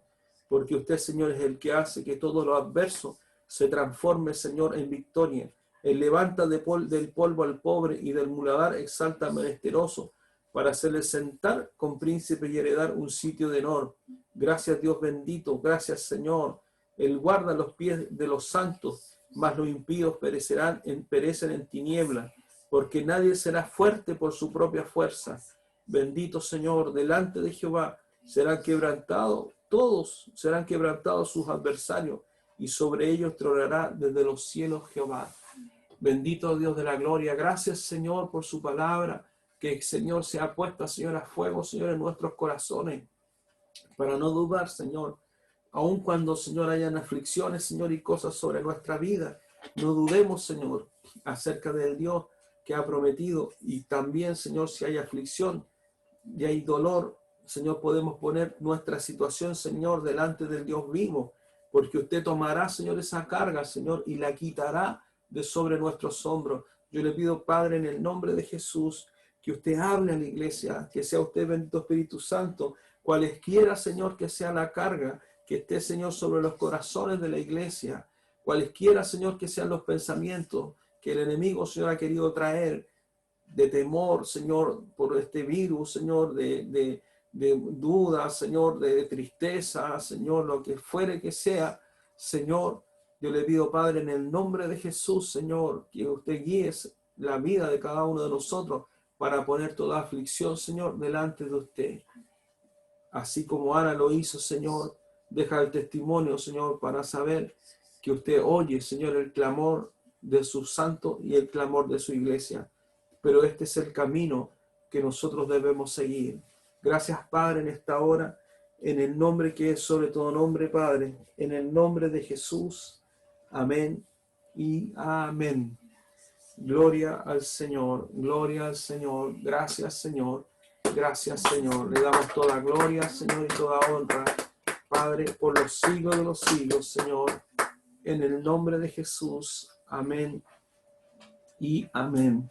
Porque usted, Señor, es el que hace que todo lo adverso se transforme, Señor, en victoria. Él levanta del polvo al pobre y del muladar exalta al menesteroso, para hacerle sentar con príncipes y heredar un sitio de honor. Gracias, Dios bendito, gracias, Señor. Él guarda los pies de los santos, mas los impíos perecen en tinieblas, porque nadie será fuerte por su propia fuerza. Bendito, Señor, delante de Jehová serán quebrantados, todos serán quebrantados sus adversarios, y sobre ellos tronará desde los cielos Jehová. Bendito Dios de la gloria. Gracias, Señor, por su palabra, que, Señor, sea puesta, Señor, a fuego, Señor, en nuestros corazones, para no dudar, Señor, aun cuando, Señor, hayan aflicciones, Señor, y cosas sobre nuestra vida. No dudemos, Señor, acerca del Dios que ha prometido, y también, Señor, si hay aflicción y hay dolor, Señor, podemos poner nuestra situación, Señor, delante del Dios vivo, porque usted tomará, Señor, esa carga, Señor, y la quitará de sobre nuestros hombros. Yo le pido, Padre, en el nombre de Jesús, que usted hable a la iglesia, que sea usted, bendito Espíritu Santo, cualesquiera, Señor, que sea la carga que esté, Señor, sobre los corazones de la iglesia, cualesquiera, Señor, que sean los pensamientos que el enemigo, Señor, ha querido traer de temor, Señor, por este virus, Señor, de duda, Señor, de tristeza, Señor, lo que fuere que sea, Señor. Yo le pido, Padre, en el nombre de Jesús, Señor, que usted guíe la vida de cada uno de nosotros para poner toda aflicción, Señor, delante de usted. Así como Ana lo hizo, Señor, deja el testimonio, Señor, para saber que usted oye, Señor, el clamor de sus santos y el clamor de su iglesia. Pero este es el camino que nosotros debemos seguir. Gracias, Padre, en esta hora, en el nombre que es sobre todo nombre, Padre, en el nombre de Jesús. Amén y amén. Gloria al Señor, gloria al Señor. Gracias, Señor. Gracias, Señor. Le damos toda gloria, Señor, y toda honra, Padre, por los siglos de los siglos, Señor. En el nombre de Jesús. Amén y amén.